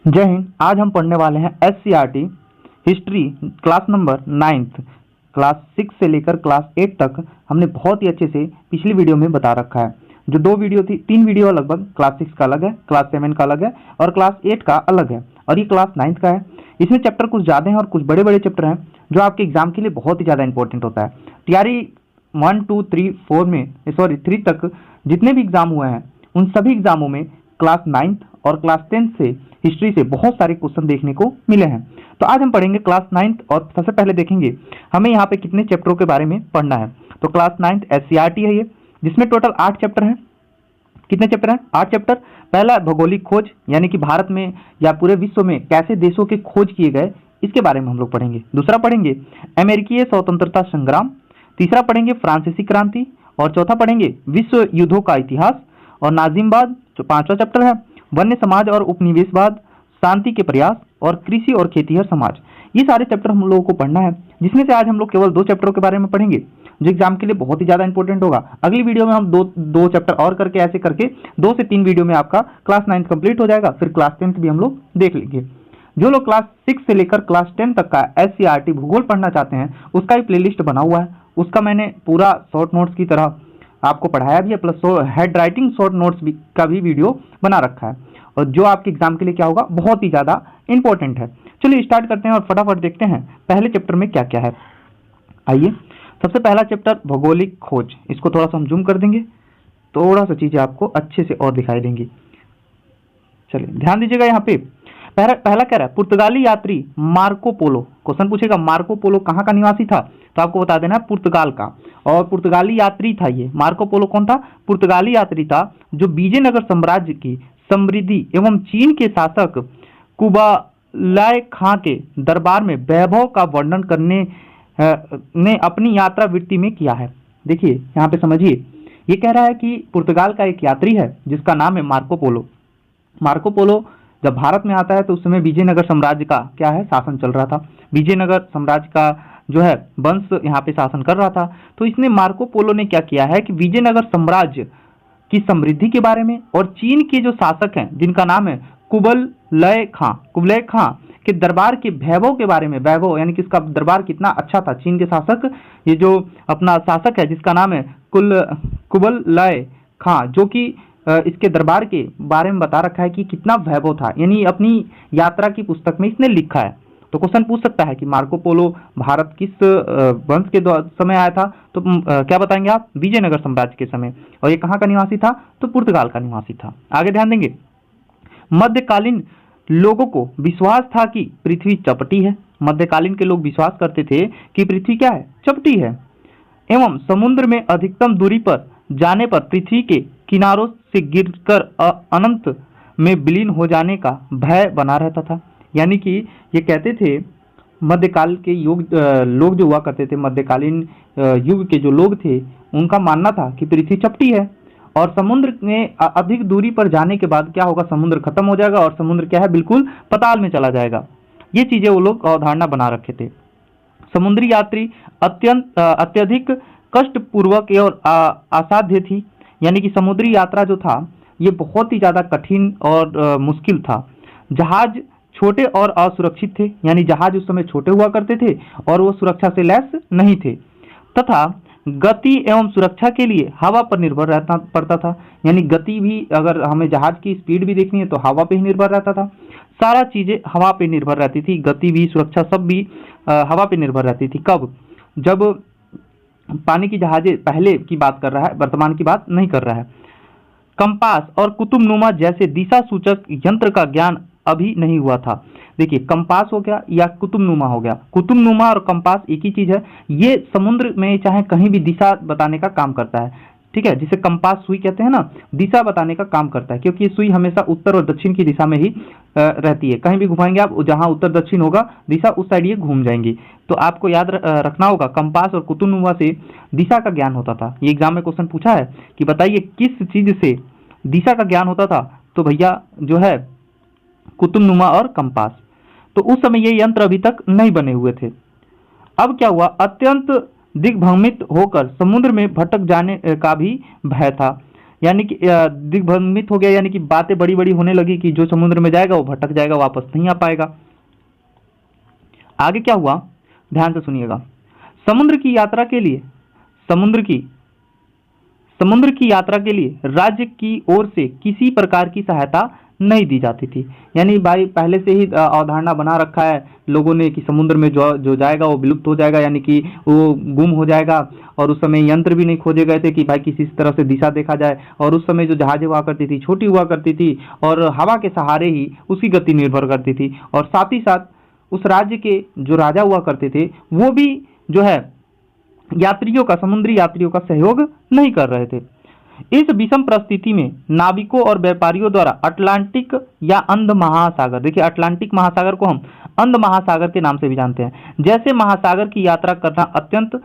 जय हिंद। आज हम पढ़ने वाले हैं SCRT history class number 9th। Class 6 से लेकर क्लास 8 तक हमने बहुत ही अच्छे से पिछली वीडियो में बता रखा है। जो दो वीडियो थी, 3 वीडियो लगभग, क्लास 6 का अलग है, क्लास 7 का अलग है और क्लास 8 का अलग है, और ये क्लास 9th का है। इसमें चैप्टर कुछ ज़्यादा हैं और कुछ बड़े बड़े चैप्टर हैं जो आपके एग्जाम के लिए बहुत ही ज़्यादा इंपॉर्टेंट होता है। TRE 1 2 3 4 में 3 तक जितने भी एग्जाम हुए हैं उन सभी एग्जामों में क्लास 9th और क्लास 10th से हिस्ट्री से बहुत सारे क्वेश्चन देखने को मिले हैं। तो आज हम पढ़ेंगे क्लास 9th, और सबसे पहले देखेंगे हमें यहाँ पे कितने चैप्टरों के बारे में पढ़ना है। तो क्लास 9th SCRT है ये, जिसमें टोटल 8 चैप्टर हैं। कितने चैप्टर हैं? 8 चैप्टर। पहला भौगोलिक खोज, यानी कि भारत में या पूरे विश्व में कैसे देशों के खोज किए गए, इसके बारे में हम लोग पढ़ेंगे। दूसरा पढ़ेंगे अमेरिकी स्वतंत्रता संग्राम। तीसरा पढ़ेंगे फ्रांसीसी क्रांति, और चौथा पढ़ेंगे विश्व युद्धों का इतिहास और नाजिमवाद, जो 5वां चैप्टर है। वन्य समाज और उपनिवेशवाद, शांति के प्रयास, और कृषि और खेतीहर समाज। ये सारे चैप्टर हम लोगों को पढ़ना है, जिसमें से आज हम लोग केवल 2 चैप्टरों के बारे में पढ़ेंगे, जो एग्जाम के लिए बहुत ही ज़्यादा इंपॉर्टेंट होगा। अगली वीडियो में हम दो चैप्टर और करके, ऐसे करके 2 से 3 वीडियो में आपका क्लास 9 कंप्लीट हो जाएगा। फिर क्लास 10 भी हम लोग देख लेंगे। जो लोग क्लास 6 से लेकर क्लास 10 तक का SCRT भूगोल पढ़ना चाहते हैं, उसका ही प्लेलिस्ट बना हुआ है। उसका मैंने पूरा शॉर्ट नोट्स की तरह आपको पढ़ाया भी है, plus head writing short notes का भी वीडियो बना रखा है, और जो आपके एग्जाम के लिए क्या होगा, बहुत ही ज़्यादा इंपॉर्टेंट है। चलिए स्टार्ट करते हैं और फटाफट देखते हैं पहले चैप्टर में क्या क्या है। आइए, सबसे पहला चैप्टर भौगोलिक खोज। इसको थोड़ा सा हम जूम कर देंगे, थोड़ा सा चीज़ें आपको अच्छे से और दिखाई देंगी। चलिए ध्यान दीजिएगा। यहाँ पे पहला कह रहा है पुर्तगाली यात्री मार्को पोलो। क्वेश्चन पूछेगा मार्को पोलो कहाँ का निवासी था, तो आपको बता देना है पुर्तगाल का, और पुर्तगाली यात्री था ये। मार्को पोलो कौन था? पुर्तगाली यात्री था, जो विजयनगर साम्राज्य की समृद्धि एवं चीन के शासक कुबलाई खां के दरबार में वैभव का वर्णन करने ने अपनी यात्रा वृत्ति में किया है। देखिए यहाँ पे समझिए, ये कह रहा है कि पुर्तगाल का एक यात्री है जिसका नाम है मार्को पोलो। मार्को पोलो जब भारत में आता है तो उस समय विजयनगर साम्राज्य का क्या है, शासन चल रहा था। विजयनगर साम्राज्य का जो है वंश यहाँ पे शासन कर रहा था। तो इसने मार्को पोलो ने क्या किया है कि विजयनगर साम्राज्य की समृद्धि के बारे में और चीन के जो शासक हैं जिनका नाम है कुबलय खां के दरबार के वैभव के बारे में, वैभव यानी कि इसका दरबार कितना अच्छा था। चीन के शासक, ये जो अपना शासक है जिसका नाम है कुबलय खां, जो कि इसके दरबार के बारे में बता रखा है कि कितना वैभव था, यानी अपनी यात्रा की पुस्तक में इसने लिखा है। तो क्वेश्चन पूछ सकता है कि मार्को पोलो भारत किस वंश के समय आया था, तो क्या बताएंगे आप? विजयनगर साम्राज्य के समय। और ये कहाँ का निवासी था? तो पुर्तगाल का निवासी था। आगे ध्यान देंगे, मध्यकालीन लोगों को विश्वास था कि पृथ्वी चपटी है। मध्यकालीन के लोग विश्वास करते थे कि पृथ्वी क्या है, चपटी है, एवं समुद्र में अधिकतम दूरी पर जाने पर पृथ्वी के किनारों से गिरकर अनंत में विलीन हो जाने का भय बना रहता था। यानी कि ये कहते थे, मध्यकाल के लोग जो हुआ करते थे, मध्यकालीन युग के जो लोग थे, उनका मानना था कि पृथ्वी चपटी है, और समुद्र में अधिक दूरी पर जाने के बाद क्या होगा, समुद्र खत्म हो जाएगा और समुद्र क्या है, बिल्कुल पाताल में चला जाएगा। ये चीजें वो लोग अवधारणा बना रखे थे। समुद्री यात्री अत्यधिक कष्टपूर्वक और असाध्य थी। यानी कि समुद्री यात्रा जो था ये बहुत ही ज़्यादा कठिन और मुश्किल था। जहाज छोटे और असुरक्षित थे, यानी जहाज उस समय छोटे हुआ करते थे और वो सुरक्षा से लैस नहीं थे, तथा गति एवं सुरक्षा के लिए हवा पर निर्भर रहना पड़ता था। यानी गति भी, अगर हमें जहाज की स्पीड भी देखनी है तो हवा पे ही निर्भर रहता था। सारा चीज़ें हवा पे निर्भर रहती थी, गति भी, सुरक्षा सब भी हवा पे निर्भर रहती थी। कब? जब पानी की जहाजें, पहले की बात कर रहा है, वर्तमान की बात नहीं कर रहा है। कंपास और कुतुबनुमा जैसे दिशा सूचक यंत्र का ज्ञान अभी नहीं हुआ था। देखिए, कंपास हो गया या कुतुबनुमा हो गया। कुतुबनुमा और कंपास एक ही चीज है। ये समुद्र में चाहे कहीं भी दिशा बताने का काम करता है, ठीक है, जिसे कंपास सुई कहते हैं ना, दिशा बताने का काम करता है, क्योंकि ये सुई हमेशा उत्तर और दक्षिण की दिशा में ही रहती है। कहीं भी घुमाएंगे आप, जहां उत्तर दक्षिण होगा दिशा, उस साइड ये घूम जाएंगी। तो आपको याद रखना होगा, कंपास और कुतुबनुमा से दिशा का ज्ञान होता था। ये एग्जाम में क्वेश्चन पूछा है कि बताइए किस चीज से दिशा का ज्ञान होता था, तो भैया जो है कुतुबनुमा और कंपास। तो उस समय ये यंत्र अभी तक नहीं बने हुए थे। अब क्या हुआ, अत्यंत दिग्भ्रमित होकर समुद्र में भटक जाने का भी भय था। यानी कि दिग्भ्रमित हो गया, यानी कि बातें बड़ी बड़ी होने लगी कि जो समुद्र में जाएगा वो भटक जाएगा, वापस नहीं आ पाएगा। आगे क्या हुआ, ध्यान से सुनिएगा। समुद्र की यात्रा के लिए समुद्र की यात्रा के लिए राज्य की ओर से किसी प्रकार की सहायता नहीं दी जाती थी। यानी भाई पहले से ही अवधारणा बना रखा है लोगों ने कि समुद्र में जो जाएगा वो विलुप्त हो जाएगा, यानी कि वो गुम हो जाएगा। और उस समय यंत्र भी नहीं खोजे गए थे कि भाई किसी तरह से दिशा देखा जाए। और उस समय जो जहाजें हुआ करती थी छोटी हुआ करती थी और हवा के सहारे ही उसकी गति निर्भर करती थी। और साथ ही साथ उस राज्य के जो राजा हुआ करते थे वो भी जो है समुद्री यात्रियों का सहयोग नहीं कर रहे थे। इस विषम परिस्थिति में नाविकों और व्यापारियों द्वारा अटलांटिक या अंध महासागर, देखिए अटलांटिक महासागर को हम अंध महासागर के नाम से भी जानते हैं, जैसे महासागर की यात्रा करना अत्यंत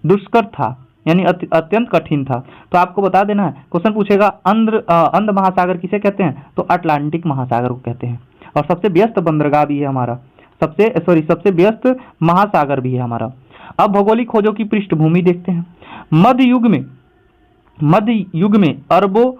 दुष्कर था, यानी अत्यंत कठिन था। तो आपको बता देना है, क्वेश्चन पूछेगा अंध महासागर किसे कहते हैं, तो अटलांटिक महासागर को कहते हैं। और सबसे व्यस्त बंदरगाह भी है हमारा, सबसे व्यस्त महासागर भी है हमारा। अब भौगोलिक खोजों की पृष्ठभूमि देखते हैं। मध्य युग में अरबों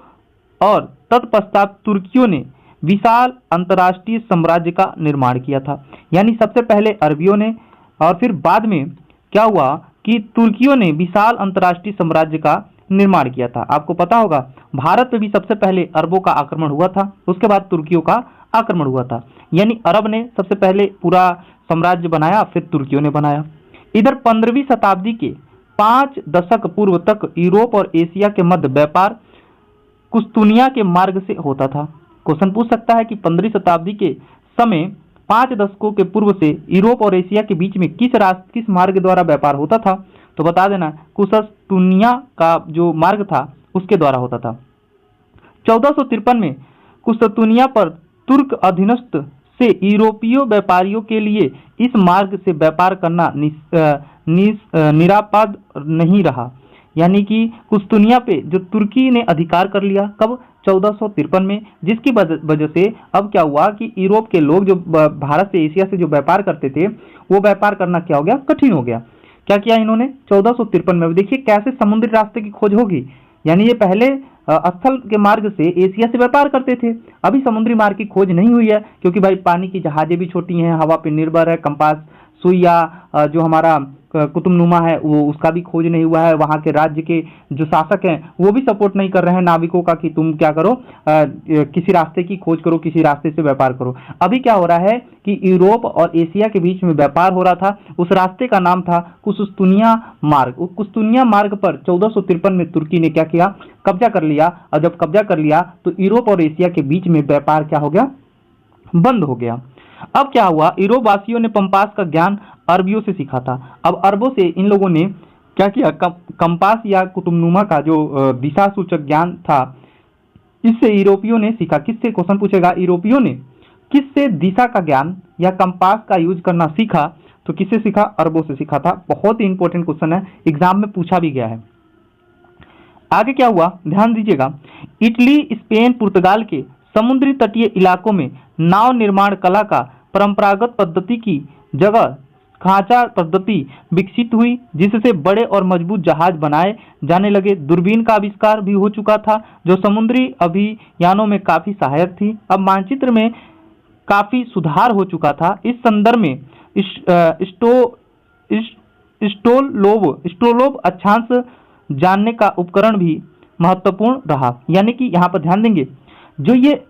और तत्पश्चात तुर्कियों ने विशाल अंतर्राष्ट्रीय साम्राज्य का निर्माण किया था। यानी सबसे पहले अरबियों ने और फिर बाद में क्या हुआ कि तुर्कियों ने विशाल अंतर्राष्ट्रीय साम्राज्य का निर्माण किया था। आपको पता होगा भारत में भी सबसे पहले अरबों का आक्रमण हुआ था, उसके बाद तुर्कियों का आक्रमण हुआ था। यानी अरब ने सबसे पहले पूरा साम्राज्य बनाया, फिर तुर्कियों ने बनाया। इधर 15वीं शताब्दी के 5 दशक पूर्व तक यूरोप और एशिया के मध्य व्यापार कुस्तुनिया के मार्ग से होता था। क्वेश्चन पूछ सकता है कि 15वीं शताब्दी के समय 5 दशकों के पूर्व से यूरोप और एशिया के बीच में किस मार्ग द्वारा व्यापार होता था, तो बता देना कुस्तुनिया का जो मार्ग था उसके द्वारा होता था। 1453 में कुस्तुनिया पर तुर्क अधीनस्थ से यूरोपीय व्यापारियों के लिए इस मार्ग से व्यापार करना निरापद नहीं रहा। यानी कि कुस्तुनिया पे जो तुर्की ने अधिकार कर लिया, कब, 1453 में, जिसकी वजह से अब क्या हुआ कि यूरोप के लोग जो भारत से एशिया से जो व्यापार करते थे वो व्यापार करना क्या हो गया, कठिन हो गया। क्या किया इन्होंने 1453 में, देखिए कैसे समुद्री रास्ते की खोज होगी। यानी ये पहले स्थल के मार्ग से एशिया से व्यापार करते थे, अभी समुद्री मार्ग की खोज नहीं हुई है, क्योंकि भाई पानी की जहाजें भी छोटी हैं, हवा पे निर्भर है, कंपास सुइया जो हमारा कुतुबनुमा है वो उसका भी खोज नहीं हुआ है। वहाँ के राज्य के जो शासक हैं वो भी सपोर्ट नहीं कर रहे हैं नाविकों का कि तुम क्या करो, किसी रास्ते की खोज करो, किसी रास्ते से व्यापार करो। अभी क्या हो रहा है कि यूरोप और एशिया के बीच में व्यापार हो रहा था, उस रास्ते का नाम था कुस्तुनिया मार्ग। कुस्तुनिया मार्ग पर 1453 में तुर्की ने क्या किया, कब्जा कर लिया। और जब कब्जा कर लिया तो यूरोप और एशिया के बीच में व्यापार क्या हो गया, बंद हो गया। अब क्या हुआ, यूरोप वासियों ने पंपास का ज्ञान अरबियों से सीखा था। अब अरबों से इन लोगों ने क्या किया, कंपास या कुतुबनुमा का जो दिशा सूचक ज्ञान था इससे यूरोपियों ने सीखा। किससे, क्वेश्चन पूछेगा, यूरोपियों ने किससे दिशा का ज्ञान या कंपास का यूज करना सीखा, तो किससे सीखा, अरबों से सीखा था। बहुत ही इंपॉर्टेंट क्वेश्चन है, एग्जाम में पूछा भी गया है। आगे क्या हुआ, ध्यान दीजिएगा। इटली, स्पेन, पुर्तगाल के समुद्री तटीय इलाकों में नाव निर्माण कला का परंपरागत पद्धति की जगह खांचा पद्धति विकसित हुई, जिससे बड़े और मजबूत जहाज बनाए जाने लगे। दूरबीन का आविष्कार भी हो चुका था जो समुद्री अभियानों में काफी सहायक थी। अब मानचित्र में काफी सुधार हो चुका था। इस संदर्भ में स्ट्रोलोब अक्षांश जानने का उपकरण भी महत्वपूर्ण रहा। यानी कि यहाँ पर ध्यान देंगे, जो ये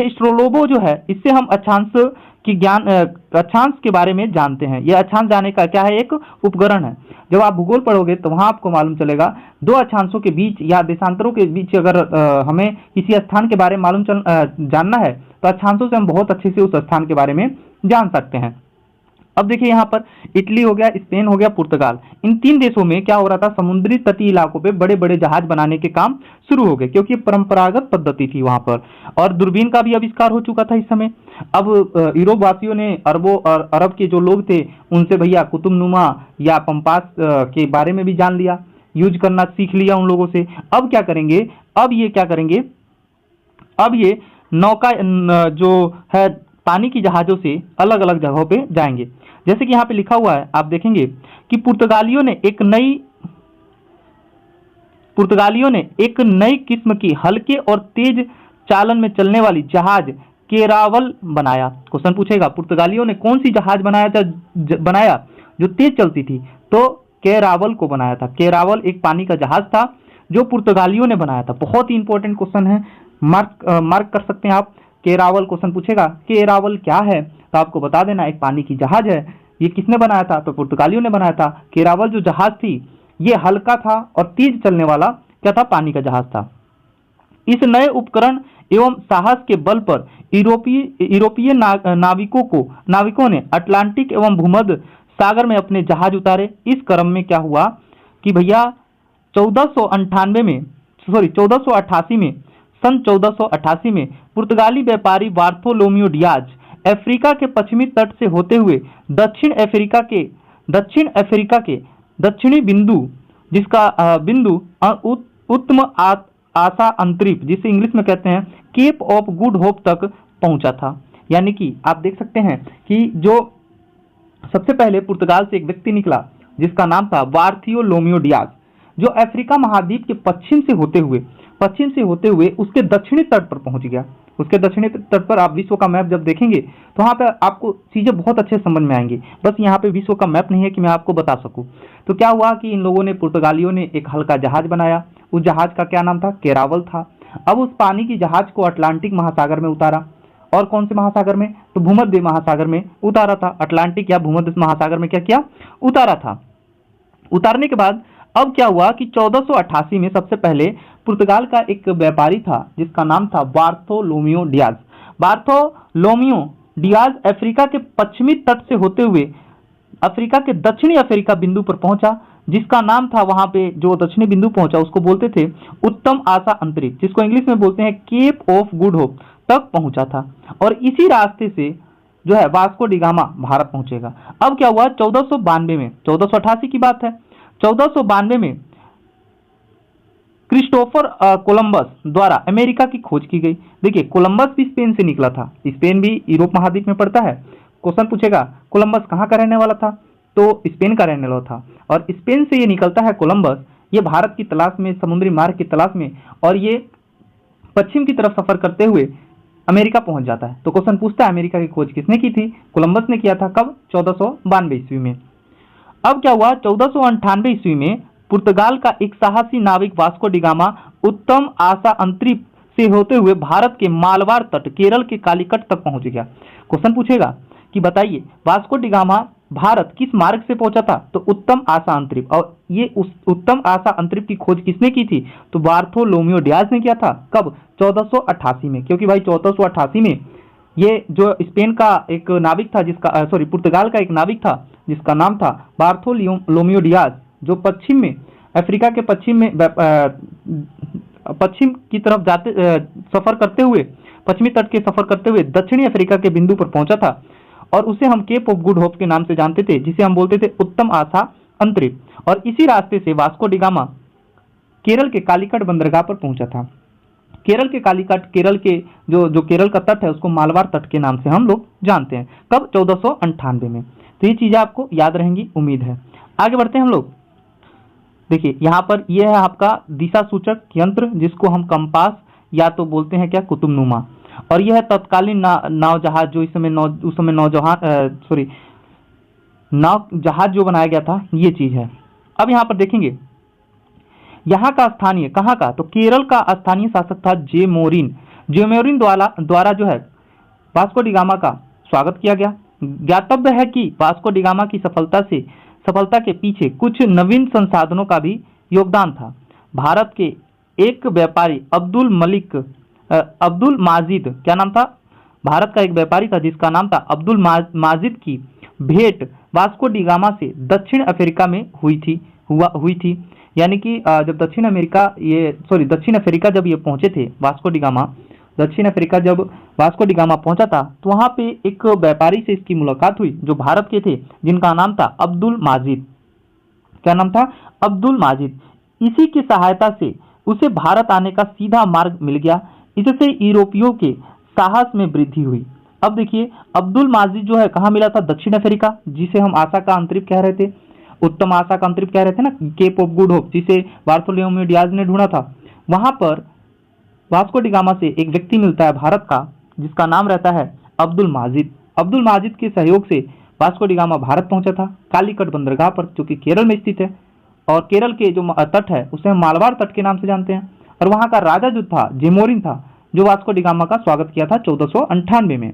स्ट्रोलोबो जो है, इससे हम अक्षांश के बारे में जानते हैं। यह अक्षांश जानने का क्या है, एक उपकरण है। जब आप भूगोल पढ़ोगे तो वहां आपको मालूम चलेगा, दो अक्षांशों के बीच या देशांतरों के बीच अगर हमें किसी स्थान के बारे में जानना है तो अक्षांशों से हम बहुत अच्छे से उस स्थान के बारे में जान सकते हैं। अब देखिए यहाँ पर इटली हो गया, स्पेन हो गया, पुर्तगाल, इन 3 देशों में क्या हो रहा था, समुद्री तटीय इलाकों पे बड़े बड़े जहाज बनाने के काम शुरू हो गए, क्योंकि परंपरागत पद्धति थी वहां पर। और दूरबीन का भी आविष्कार हो चुका था इस समय। अब यूरोप वासियों ने अरबों और अरब के जो लोग थे उनसे भैया कुतुबनुमा या पंपास के बारे में भी जान लिया, यूज करना सीख लिया उन लोगों से। अब क्या करेंगे, अब ये क्या करेंगे, अब ये नौका जो है पानी की जहाजों से अलग अलग जगहों पे जाएंगे। जैसे कि यहाँ पे लिखा हुआ है, आप देखेंगे कि पुर्तगालियों ने एक नई किस्म की हल्के और तेज चालन में चलने वाली जहाज केरावल बनाया। क्वेश्चन पूछेगा पुर्तगालियों ने कौन सी जहाज बनाया जो तेज चलती थी, तो केरावल को बनाया था। केरावल एक पानी का जहाज था जो पुर्तगालियों ने बनाया था। बहुत ही इंपॉर्टेंट क्वेश्चन है, मार्क कर सकते हैं आप। केरावल क्वेश्चन पूछेगा केरावल क्या है, तो आपको बता देना एक पानी की जहाज है। ये किसने बनाया था, तो पुर्तगालियों ने बनाया था। केरावल जो जहाज थी ये हल्का था और तेज चलने वाला क्या था, पानी का जहाज था। इस नए उपकरण एवं साहस के बल पर यूरोपीय नाविकों ने अटलांटिक एवं भूमध्य सागर में अपने जहाज उतारे। इस क्रम में क्या हुआ कि भैया 1488 में पुर्तगाली व्यापारी बार्थोलोम्यू डियाज अफ्रीका के पश्चिमी तट से होते हुए दक्षिण अफ्रीका के दक्षिणी बिंदु, जिसका बिंदु उत्तम आशा अंतरिप, जिसे इंग्लिश में कहते हैं केप ऑफ गुड होप तक पहुंचा था। यानी कि आप देख सकते हैं कि जो सबसे पहले पुर्तगाल से एक व्यक्ति निकला जिसका नाम था बार्थोलोम्यू डियाज, जो अफ्रीका महाद्वीप के पश्चिम से होते हुए उसके दक्षिणी तट पर पहुंच गया। उसके दक्षिणी तट पर आप विश्व का मैप जब देखेंगे तो वहां पर आपको चीजें बहुत अच्छे समझ में आएंगी। बस यहाँ पे विश्व का मैप नहीं है कि मैं आपको बता सकूं। तो क्या हुआ कि इन लोगों ने, पुर्तगालियों ने एक हल्का जहाज बनाया। उस जहाज का क्या नाम था, केरावल था। अब उस पानी की जहाज को अटलांटिक महासागर में उतारा। और कौन से महासागर में, तो भूमध्य महासागर में उतारा था। अटलांटिक या भूमध्य महासागर में क्या किया, उतारा था। उतारने के बाद अब क्या हुआ कि 1488 में सबसे पहले पुर्तगाल का एक व्यापारी था जिसका नाम था Bartholomew Diaz. Bartholomew Diaz Africa के पश्चिमी तट से होते हुए अफ्रीका के दक्षिणी अफ्रीका बिंदु पर पहुंचा, जिसका नाम था, वहां पे जो दक्षिणी बिंदु पहुंचा उसको बोलते थे उत्तम आशा अंतरिक्ष, जिसको इंग्लिश में बोलते हैं केप ऑफ गुड होप तक पहुंचा था। और इसी रास्ते से जो है वास्को डी गामा भारत पहुंचेगा। अब क्या हुआ 1492 में, 1488 की बात है, 1492 में क्रिस्टोफर कोलंबस द्वारा अमेरिका की खोज की गई। देखिए कोलंबस भी स्पेन से निकला था, स्पेन भी यूरोप महाद्वीप में पड़ता है। क्वेश्चन पूछेगा कोलंबस कहाँ का रहने वाला था, तो स्पेन का रहने वाला था। और स्पेन से ये निकलता है कोलंबस, ये भारत की तलाश में, समुद्री मार्ग की तलाश में, और ये पश्चिम की तरफ सफर करते हुए अमेरिका पहुंच जाता है। तो क्वेश्चन पूछता है अमेरिका की खोज किसने की थी, कोलंबस ने किया था। कब, 1492 ईस्वी में। अब क्या हुआ 1498 ईस्वी में पुर्तगाल का एक साहसी नाविक वास्को डी गामा उत्तम आशा अंतरिप से होते हुए भारत के मालवार तट, केरल के कालीकट तक पहुंच गया। क्वेश्चन पूछेगा कि बताइए वास्को डी गामा भारत किस मार्ग से पहुंचा था, तो उत्तम आशा अंतरिप। और ये उस उत्तम आशा अंतरिप की खोज किसने की थी, तो बार्थोलोम्यू डियाज ने किया था। कब, 1488 में। क्योंकि भाई 1488 में ये जो स्पेन का एक नाविक था जिसका पुर्तगाल का एक नाविक था जिसका नाम था बार्थोलोम्यू डियाज, जो पश्चिम में अफ्रीका के पश्चिम की तरफ जाते सफर करते हुए, पश्चिमी तट के सफर करते हुए दक्षिणी अफ्रीका के बिंदु पर पहुंचा था। और उसे हम केप ऑफ गुड होप के नाम से जानते थे, जिसे हम बोलते थे उत्तम आशा अंतरिप। और इसी रास्ते से वास्को डी गामा केरल के कालीकट बंदरगाह पर पहुंचा था। केरल के कालीकट, केरल के जो केरल का तट है उसको मालवार तट के नाम से हम लोग जानते हैं। कब, 1498 में। तो ये चीजें आपको याद रहेंगी, उम्मीद है। आगे बढ़ते हैं हम लोग। देखिए यहाँ पर यह है आपका दिशा सूचक यंत्र, जिसको हम कंपास या तो बोलते हैं क्या, कुतुबनुमा। और यह है तत्कालीन नाव जहाज जो उस समय नाव जहाज जो बनाया गया था, ये चीज है। अब यहाँ पर देखेंगे यहाँ का स्थानीय, कहाँ का, तो केरल का स्थानीय शासक था जेमोरिन द्वारा जो है वास्को डी गामा का स्वागत किया गया। ज्ञातव्य है कि वास्को डी गामा की सफलता के पीछे कुछ नवीन संसाधनों का भी योगदान था। भारत के एक व्यापारी अब्दुल माजिद, क्या नाम था, भारत का एक व्यापारी था जिसका नाम था अब्दुल माजिद की भेंट वास्को डी गामा से दक्षिण अफ्रीका में हुई थी। यानी कि जब दक्षिण अफ्रीका जब ये पहुंचे थे वास्को डी गामा, दक्षिण अफ्रीका जब वास्को डी गामा पहुंचा था तो वहां पे एक व्यापारी से इसकी मुलाकात हुई जो भारत के थे, जिनका नाम था अब्दुल माजिद। क्या नाम था, अब्दुल माजिद। इसी की सहायता से उसे भारत आने का सीधा मार्ग मिल गया। इससे यूरोपियों के साहस में वृद्धि हुई। अब देखिए अब्दुल माजिद जो है कहाँ मिला था, दक्षिण अफ्रीका, जिसे हम आशा का अंतरिक्ष कह रहे थे, उत्तम आशा का अंतरिक्ष कह रहे थे ना, केप ऑफ गुड होप, जिसे बार्थोलोमेव डियाज ने ढूंढा था। वहां पर वास्को डी गामा से एक व्यक्ति मिलता है भारत का, जिसका नाम रहता है अब्दुल माजिद। अब्दुल माजिद के सहयोग से वास्को डी गामा भारत पहुंचा था, कालीकट बंदरगाह पर, जो कि केरल में स्थित है। और केरल के जो तट है उसे हम मालबार तट के नाम से जानते हैं। और वहां का राजा जो था जेमोरिन था, जो वास्को डी गामा का स्वागत किया था 1498 में।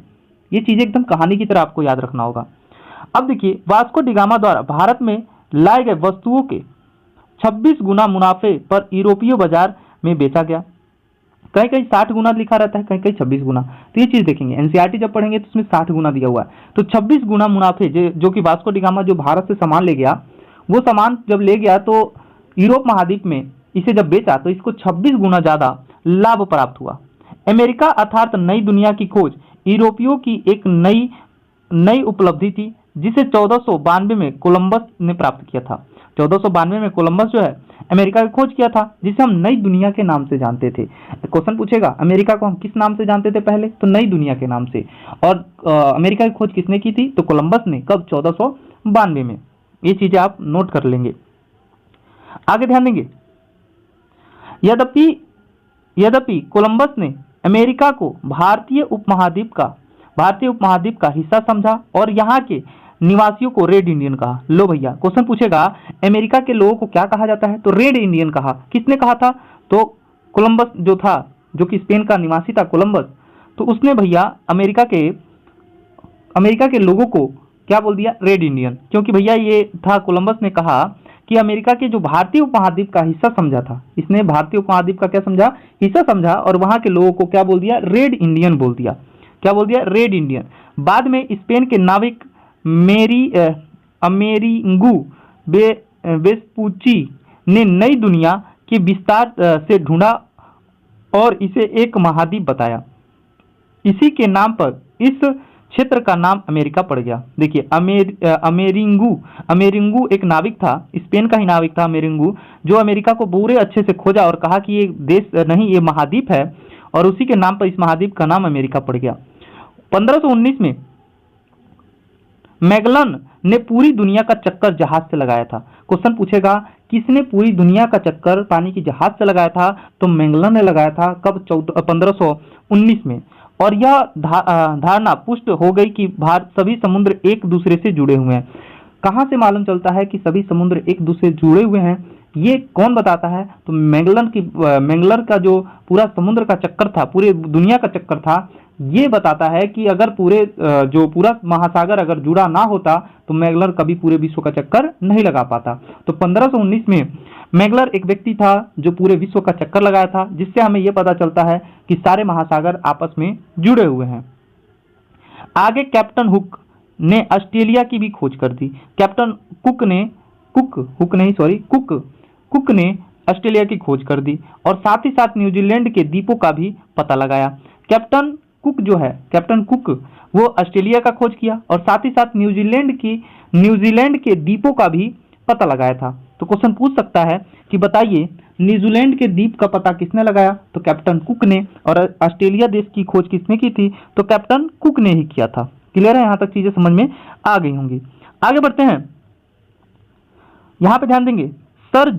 ये चीजें एकदम कहानी की तरह आपको याद रखना होगा। अब देखिए वास्को डी गामा द्वारा भारत में लाए गए वस्तुओं के 26 गुना मुनाफे पर यूरोपीय बाजार में बेचा गया। कहीं कहीं 60 गुना लिखा रहता है, कहीं कहीं 26 गुना। तो ये चीज देखेंगे, एनसीईआरटी जब पढ़ेंगे तो उसमें 60 गुना दिया हुआ है। तो 26 गुना मुनाफे जो कि वास्को डी गामा जो भारत से सामान ले गया, वो सामान जब ले गया तो यूरोप महाद्वीप में इसे जब बेचा तो इसको 26 गुना ज्यादा लाभ प्राप्त हुआ। अमेरिका अर्थात नई दुनिया की खोज यूरोपियों की एक नई उपलब्धि थी, जिसे 1492 में कोलंबस ने प्राप्त किया था। 1492 में कोलंबस जो है अमेरिका की खोज किया था, जिसे हम नई दुनिया के नाम से जानते थे। क्वेश्चन पूछेगा अमेरिका को हम किस नाम से जानते थे पहले, तो नई दुनिया के नाम से। और अमेरिका की खोज किसने की थी, तो कोलंबस ने। कब, 1492 में। ये चीजें आप नोट कर लेंगे। आगे ध्यान देंगे, यद्यपि कोलंबस ने अमेरिका को भारतीय उपमहाद्वीप का हिस्सा समझा और यहाँ के निवासियों को रेड इंडियन कहा। लो भैया, क्वेश्चन पूछेगा अमेरिका के लोगों को क्या कहा जाता है, तो रेड इंडियन कहा। किसने कहा था, तो कोलंबस जो था, जो कि स्पेन का निवासी था कोलंबस, तो उसने भैया अमेरिका के लोगों को क्या बोल दिया, रेड इंडियन। क्योंकि भैया ये था, कोलंबस ने कहा कि अमेरिका के जो भारतीय उपमहाद्वीप का हिस्सा समझा था, इसने भारतीय उपमहाद्वीप का क्या समझा, हिस्सा समझा, और वहां के लोगों को क्या बोल दिया, रेड इंडियन बोल दिया। क्या बोल दिया, रेड इंडियन। बाद में स्पेन के नाविक अमेरिंगू वेस्पुची ने नई दुनिया के विस्तार से ढूंढा और इसे एक महाद्वीप बताया। इसी के नाम पर इस क्षेत्र का नाम अमेरिका पड़ गया। देखिए अमेरिंगू एक नाविक था, स्पेन का ही नाविक था अमेरिंगू, जो अमेरिका को पूरे अच्छे से खोजा और कहा कि ये देश नहीं, ये महाद्वीप है, और उसी के नाम पर इस महाद्वीप का नाम अमेरिका पड़ गया। 1519 में मैगलन ने पूरी दुनिया का चक्कर जहाज से लगाया था। क्वेश्चन पूछेगा किसने पूरी दुनिया का चक्कर पानी की जहाज से लगाया था, तो मैगलन ने लगाया था। कब, 1519 में। और यह धारणा पुष्ट हो गई कि सभी समुद्र एक दूसरे से जुड़े हुए हैं। कहाँ से मालूम चलता है कि सभी समुद्र एक दूसरे से जुड़े हुए हैं, ये कौन बताता है, तो मैगलन का जो पूरा समुद्र का चक्कर था, पूरे दुनिया का चक्कर था, ये बताता है कि अगर पूरा महासागर अगर जुड़ा ना होता तो मैगलर कभी पूरे विश्व का चक्कर नहीं लगा पाता। तो 1519 में मैगलर एक व्यक्ति था जो पूरे विश्व का चक्कर लगाया था, जिससे हमें यह पता चलता है कि सारे महासागर आपस में जुड़े हुए हैं। आगे कैप्टन हुक ने ऑस्ट्रेलिया की भी खोज कर दी। कैप्टन कुक ने ऑस्ट्रेलिया की खोज कर दी और साथ ही साथ न्यूजीलैंड के द्वीपों का भी पता लगाया। कैप्टन कुक वो ऑस्ट्रेलिया का खोज किया और साथ ही साथ न्यूजीलैंड के द्वीपों का भी पता लगाया था। तो क्वेश्चन पूछ सकता है कि बताइए न्यूजीलैंड के द्वीप का पता किसने लगाया, तो कैप्टन कुक ने। और ऑस्ट्रेलिया देश की खोज किसने की थी, तो कैप्टन कुक ने ही किया था। क्लियर है, यहां तक चीजें समझ में आ गई होंगी। आगे बढ़ते हैं, यहां पे ध्यान देंगे, सर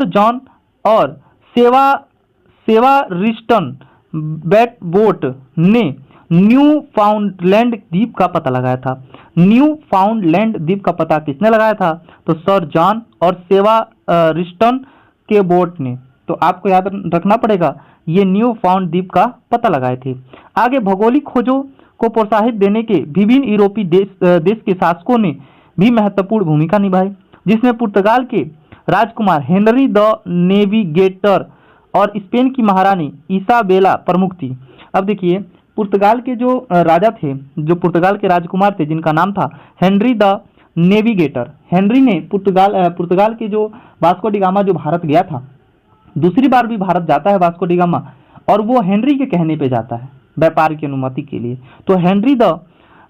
जॉन और सेवा रिस्टन बैटबोट ने न्यू फाउंडलैंड द्वीप का पता लगाया था। न्यू फाउंडलैंड द्वीप का पता किसने लगाया था, तो सर जॉन और सेवा रिस्टन के बोट ने। तो आपको याद रखना पड़ेगा, ये न्यू फाउंड द्वीप का पता लगाए थे। आगे भौगोलिक खोजों को प्रोत्साहित देने के विभिन्न यूरोपीय देश के शासकों ने भी महत्वपूर्ण भूमिका निभाई, जिसमें पुर्तगाल के राजकुमार हेनरी द नेविगेटर और स्पेन की महारानी इसाबेला प्रमुख थी। अब देखिए पुर्तगाल के जो राजा थे, जो पुर्तगाल के राजकुमार थे, जिनका नाम था हेनरी द नेविगेटर। हेनरी ने पुर्तगाल के जो वास्को डी गामा जो भारत गया था, दूसरी बार भी भारत जाता है वास्को डी गामा, और वो हेनरी के कहने पे जाता है व्यापार की अनुमति के लिए। तो हेनरी द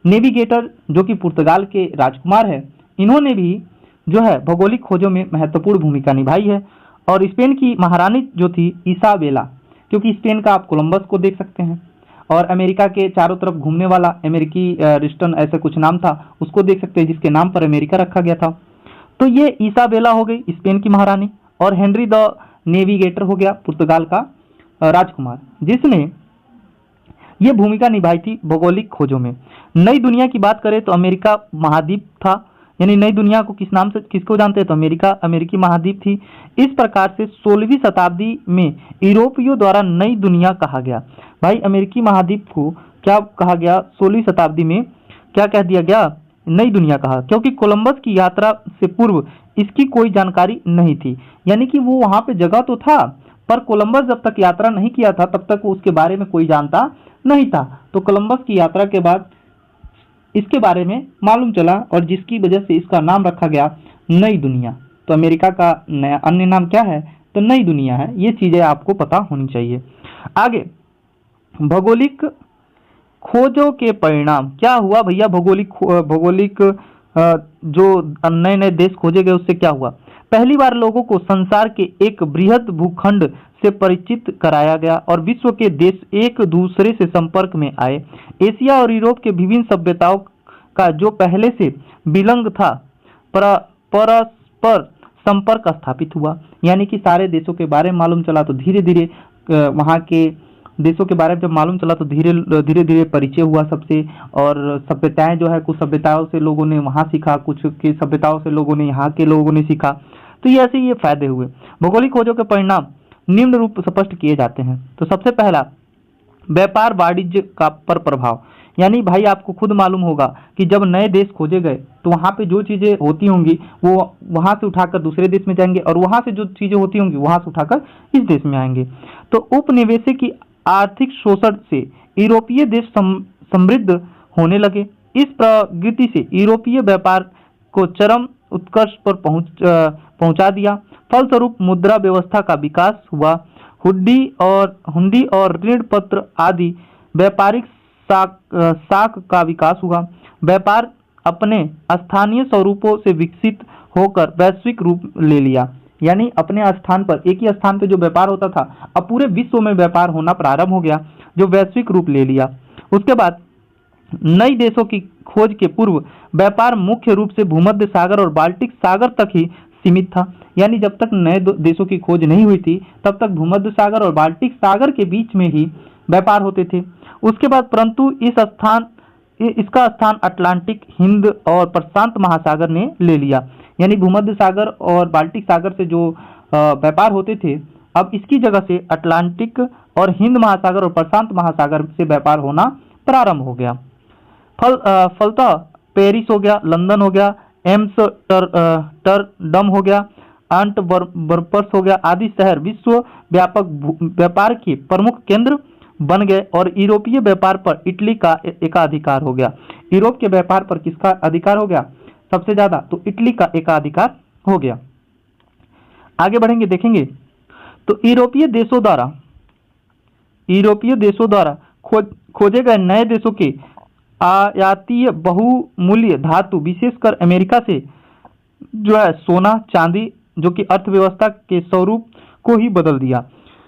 नेविगेटर जो कि पुर्तगाल के राजकुमार है, इन्होंने भी जो है भौगोलिक खोजों में महत्वपूर्ण भूमिका निभाई है। और स्पेन की महारानी जो थी इसाबेला, क्योंकि स्पेन का आप कोलंबस को देख सकते हैं, और अमेरिका के चारों तरफ घूमने वाला अमेरिकी रिस्टन ऐसे कुछ नाम था, उसको देख सकते हैं जिसके नाम पर अमेरिका रखा गया था। तो ये इसाबेला हो गई स्पेन की महारानी, और हेनरी द नेविगेटर हो गया पुर्तगाल का राजकुमार, जिसने ये भूमिका निभाई थी भौगोलिक खोजों में। नई दुनिया की बात करें तो अमेरिका महाद्वीप था, यानी नई दुनिया को किस नाम से किसको जानते हैं तो अमेरिका अमेरिकी महाद्वीप थी। इस प्रकार से 16वीं शताब्दी में यूरोपियों द्वारा नई दुनिया कहा गया। भाई अमेरिकी महाद्वीप को क्या कहा गया 16वीं शताब्दी में, क्या कह दिया गया, नई दुनिया कहा, क्योंकि कोलंबस की यात्रा से पूर्व इसकी कोई जानकारी नहीं थी। यानी कि वो वहां पे जगह तो था, पर कोलंबस जब तक यात्रा नहीं किया था तब तक उसके बारे में कोई जानता नहीं था। तो कोलंबस की यात्रा के बाद इसके बारे में मालूम चला, और जिसकी वजह से इसका नाम रखा गया नई दुनिया। तो अमेरिका का नया अन्य नाम क्या है तो नई दुनिया है। ये चीजें आपको पता होनी चाहिए। आगे भौगोलिक खोजों के परिणाम क्या हुआ भैया, भौगोलिक जो नए नए देश खोजे गए उससे क्या हुआ। पहली बार लोगों को संसार के एक बृहद भूखंड से परिचित कराया गया और विश्व के देश एक दूसरे से संपर्क में आए। एशिया और यूरोप के विभिन्न सभ्यताओं का जो पहले से विलंग था परस्पर संपर्क स्थापित हुआ। यानी कि सारे देशों के बारे में मालूम चला तो धीरे धीरे वहाँ के देशों के बारे में जब मालूम चला तो धीरे धीरे परिचय हुआ सबसे, और सभ्यताएं जो है कुछ सभ्यताओं से लोगों ने वहाँ सीखा, कुछ की सभ्यताओं से लोगों ने यहाँ के लोगों ने सीखा। तो ये ऐसे ये फायदे हुए। भौगोलिक खोजों के परिणाम निम्न रूप स्पष्ट किए जाते हैं। तो सबसे पहला व्यापार वाणिज्य का पर प्रभाव, यानी भाई आपको खुद मालूम होगा कि जब नए देश खोजे गए तो वहाँ पे जो चीज़ें होती होंगी वो वहाँ से उठाकर दूसरे देश में जाएंगे, और वहाँ से जो चीज़ें होती होंगी वहाँ से उठाकर इस देश में आएंगे। तो उपनिवेश की आर्थिक शोषण से यूरोपीय देश समृद्ध होने लगे। इस प्रगति से यूरोपीय व्यापार को चरम उत्कर्ष पर पहुंचा दिया। फलस्वरूप मुद्रा व्यवस्था का विकास हुआ। हुंडी और ऋण पत्र आदि व्यापारिक साख का विकास हुआ। व्यापार अपने स्थानीय स्वरूपों से विकसित होकर वैश्विक रूप ले लिया। यानी अपने स्थान पर, एक ही स्थान पर जो व्यापार होता था अब पूरे विश्व में व्यापार होना प्रारंभ हो गया, जो वैश्विक रूप ले लिया। उसके बाद नई देशों की खोज के पूर्व व्यापार मुख्य रूप से भूमध्य सागर और बाल्टिक सागर तक ही सीमित था। यानी जब तक नए देशों की खोज नहीं हुई थी तब तक भूमध्य सागर और बाल्टिक सागर के बीच में ही व्यापार होते थे। उसके बाद परंतु इसका स्थान अटलांटिक, हिंद और प्रशांत महासागर ने ले लिया। यानी भूमध्य सागर और बाल्टिक सागर से जो व्यापार होते थे अब इसकी जगह से अटलांटिक और हिंद महासागर और प्रशांत महासागर से व्यापार होना प्रारंभ हो गया। फलतः पेरिस हो गया, लंदन हो गया, एम्स्टर्डम हो गया, एंटवर्प हो गया आदि शहर विश्व व्यापक व्यापार के प्रमुख केंद्र बन गए, और यूरोपीय व्यापार पर इटली का एकाधिकार हो गया। यूरोप के व्यापार पर किसका अधिकार हो गया सबसे ज्यादा, तो इटली का एकाधिकार हो गया। आगे बढ़ेंगे देखेंगे तो यूरोपीय देशों द्वारा खोजे गए नए देशों के आयातीय बहुमूल्य धातु विशेषकर अमेरिका से जो है सोना चांदी, जो कि अर्थव्यवस्था के स्वरूप को ही बदल दिया।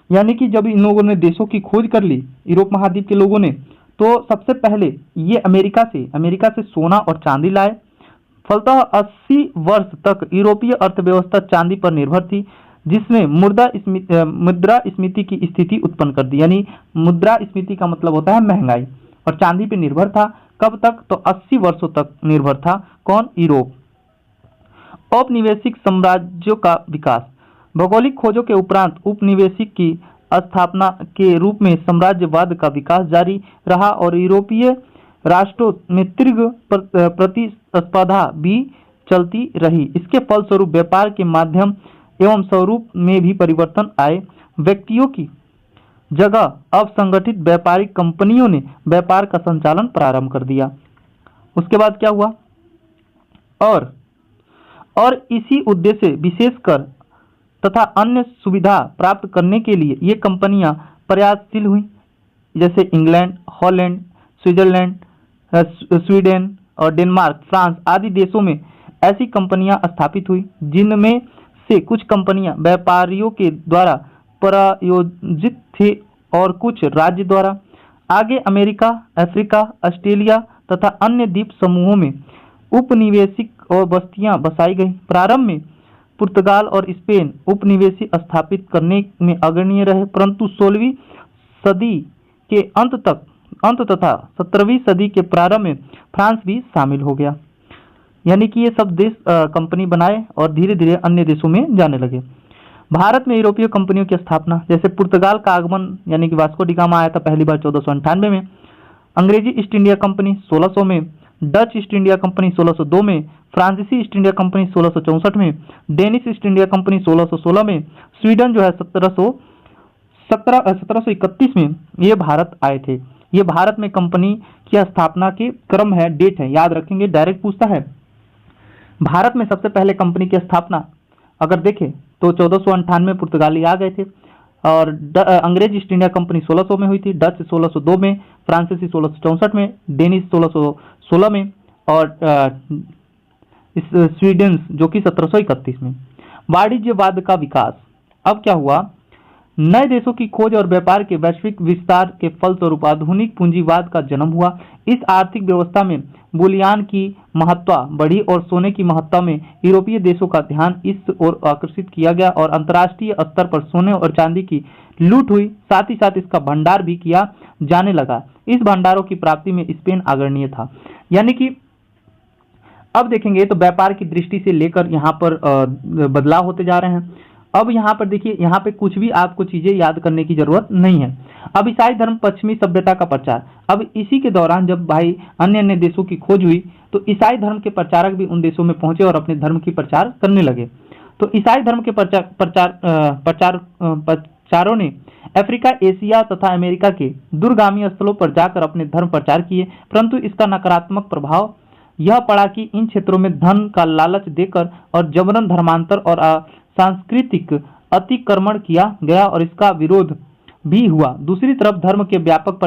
यानी कि जब इन लोगों ने देशों की खोज कर ली यूरोप महाद्वीप के लोगों ने, तो सबसे पहले ये अमेरिका से सोना और चांदी लाए। फलतः 80 वर्ष तक यूरोपीय अर्थव्यवस्था चांदी पर निर्भर थी, जिसने मुद्रास्फीति की स्थिति उत्पन्न कर दी। यानी मुद्रास्फीति का मतलब होता है महंगाई, और चांदी पर निर्भर था। कब तक, तो 80 वर्षों तक निर्भर था। कौन, यूरोप। औपनिवेशिक साम्राज्यों का विकास। भौगोलिक खोजों के उपरांत उपनिवेशिक की स्थापना के रूप में साम्राज्यवाद का विकास जारी रहा, और यूरोपीय राष्ट्रों में तीव्र प्रतिस्पर्धा भी चलती रही। इसके फलस्वरूप व्यापार के माध्यम एवं स्वरूप में भी परिवर्तन आए। व्यक्तियों की जगह अब संगठित व्यापारिक कंपनियों ने व्यापार का संचालन प्रारंभ कर दिया। उसके बाद क्या हुआ, और इसी उद्देश्य विशेषकर तथा अन्य सुविधा प्राप्त करने के लिए ये कंपनियां प्रयासशील हुई। जैसे इंग्लैंड, हॉलैंड, स्विट्जरलैंड, स्वीडन और डेनमार्क, फ्रांस आदि देशों में ऐसी कंपनियां स्थापित हुई, जिनमें से कुछ कंपनियां व्यापारियों के द्वारा प्रायोजित थे और कुछ राज्य द्वारा। आगे अमेरिका, अफ्रीका, ऑस्ट्रेलिया तथा अन्य द्वीप समूहों में उपनिवेशिक और बस्तियां बसाई गई। प्रारंभ में पुर्तगाल और स्पेन उपनिवेशी स्थापित करने में अग्रणी रहे, परंतु 16वीं सदी के अंत तथा 17वीं सदी के प्रारंभ में फ्रांस भी शामिल हो गया। यानी कि ये सब देश कंपनी बनाए और धीरे धीरे अन्य देशों में जाने लगे। भारत में यूरोपीय कंपनियों की स्थापना, जैसे पुर्तगाल का आगमन यानी कि वास्को डी गामा आया था पहली बार 1498 में, अंग्रेजी ईस्ट इंडिया कंपनी 1600 में, डच ईस्ट इंडिया कंपनी 1602 में, फ्रांसीसी ईस्ट इंडिया कंपनी 1664 में, डेनिश ईस्ट इंडिया कंपनी 1616 में, स्वीडन जो है 1731 में ये भारत आए थे। ये भारत में कंपनी की स्थापना के क्रम है, डेट है, याद रखेंगे, डायरेक्ट पूछता है। भारत में सबसे पहले कंपनी की स्थापना अगर देखें तो 1498 में पुर्तगाली आ गए थे और अंग्रेज ईस्ट इंडिया कंपनी 1600 में हुई थी, डच 1602 में, फ्रांसीसी 1664 में, डेनिश 1616 में और स्वीडन जो कि 1731 में। वाणिज्यवाद का विकास। अब क्या हुआ, नए देशों की खोज और व्यापार के वैश्विक विस्तार के फलस्वरूप आधुनिक पूंजीवाद का जन्म हुआ। इस आर्थिक व्यवस्था में बुलियान की महत्ता बढ़ी और सोने की महत्ता में यूरोपीय देशों का ध्यान इस ओर आकर्षित किया गया और अंतर्राष्ट्रीय स्तर पर सोने और चांदी की लूट हुई। साथ ही साथ इसका भंडार भी किया जाने लगा। इस भंडारों की प्राप्ति में स्पेन अग्रणी था। यानी कि अब देखेंगे तो व्यापार की दृष्टि से लेकर यहाँ पर बदलाव होते जा रहे हैं। अब यहाँ पर देखिए, यहाँ पे कुछ भी आपको चीजें याद करने की जरूरत नहीं है। अब ईसाई धर्म पश्चिमी सभ्यता का प्रचार। अब इसी के दौरान जब भाई अन्य अन्य देशों की खोज हुई तो ईसाई धर्म के प्रचारक भी उन देशों में पहुंचे और अपने धर्म की प्रचार करने लगे। तो ईसाई धर्म के प्रचारों ने अफ्रीका, एशिया तथा अमेरिका के दूरगामी स्थलों पर जाकर अपने धर्म प्रचार किए, परंतु इसका नकारात्मक प्रभाव यह पड़ा कि इन क्षेत्रों में धन का लालच देकर और जबरन धर्मांतर और सांस्कृतिक अतिक्रमण किया गया और इसका विरोध भी हुआ। दूसरी तरफ धर्म के व्यापक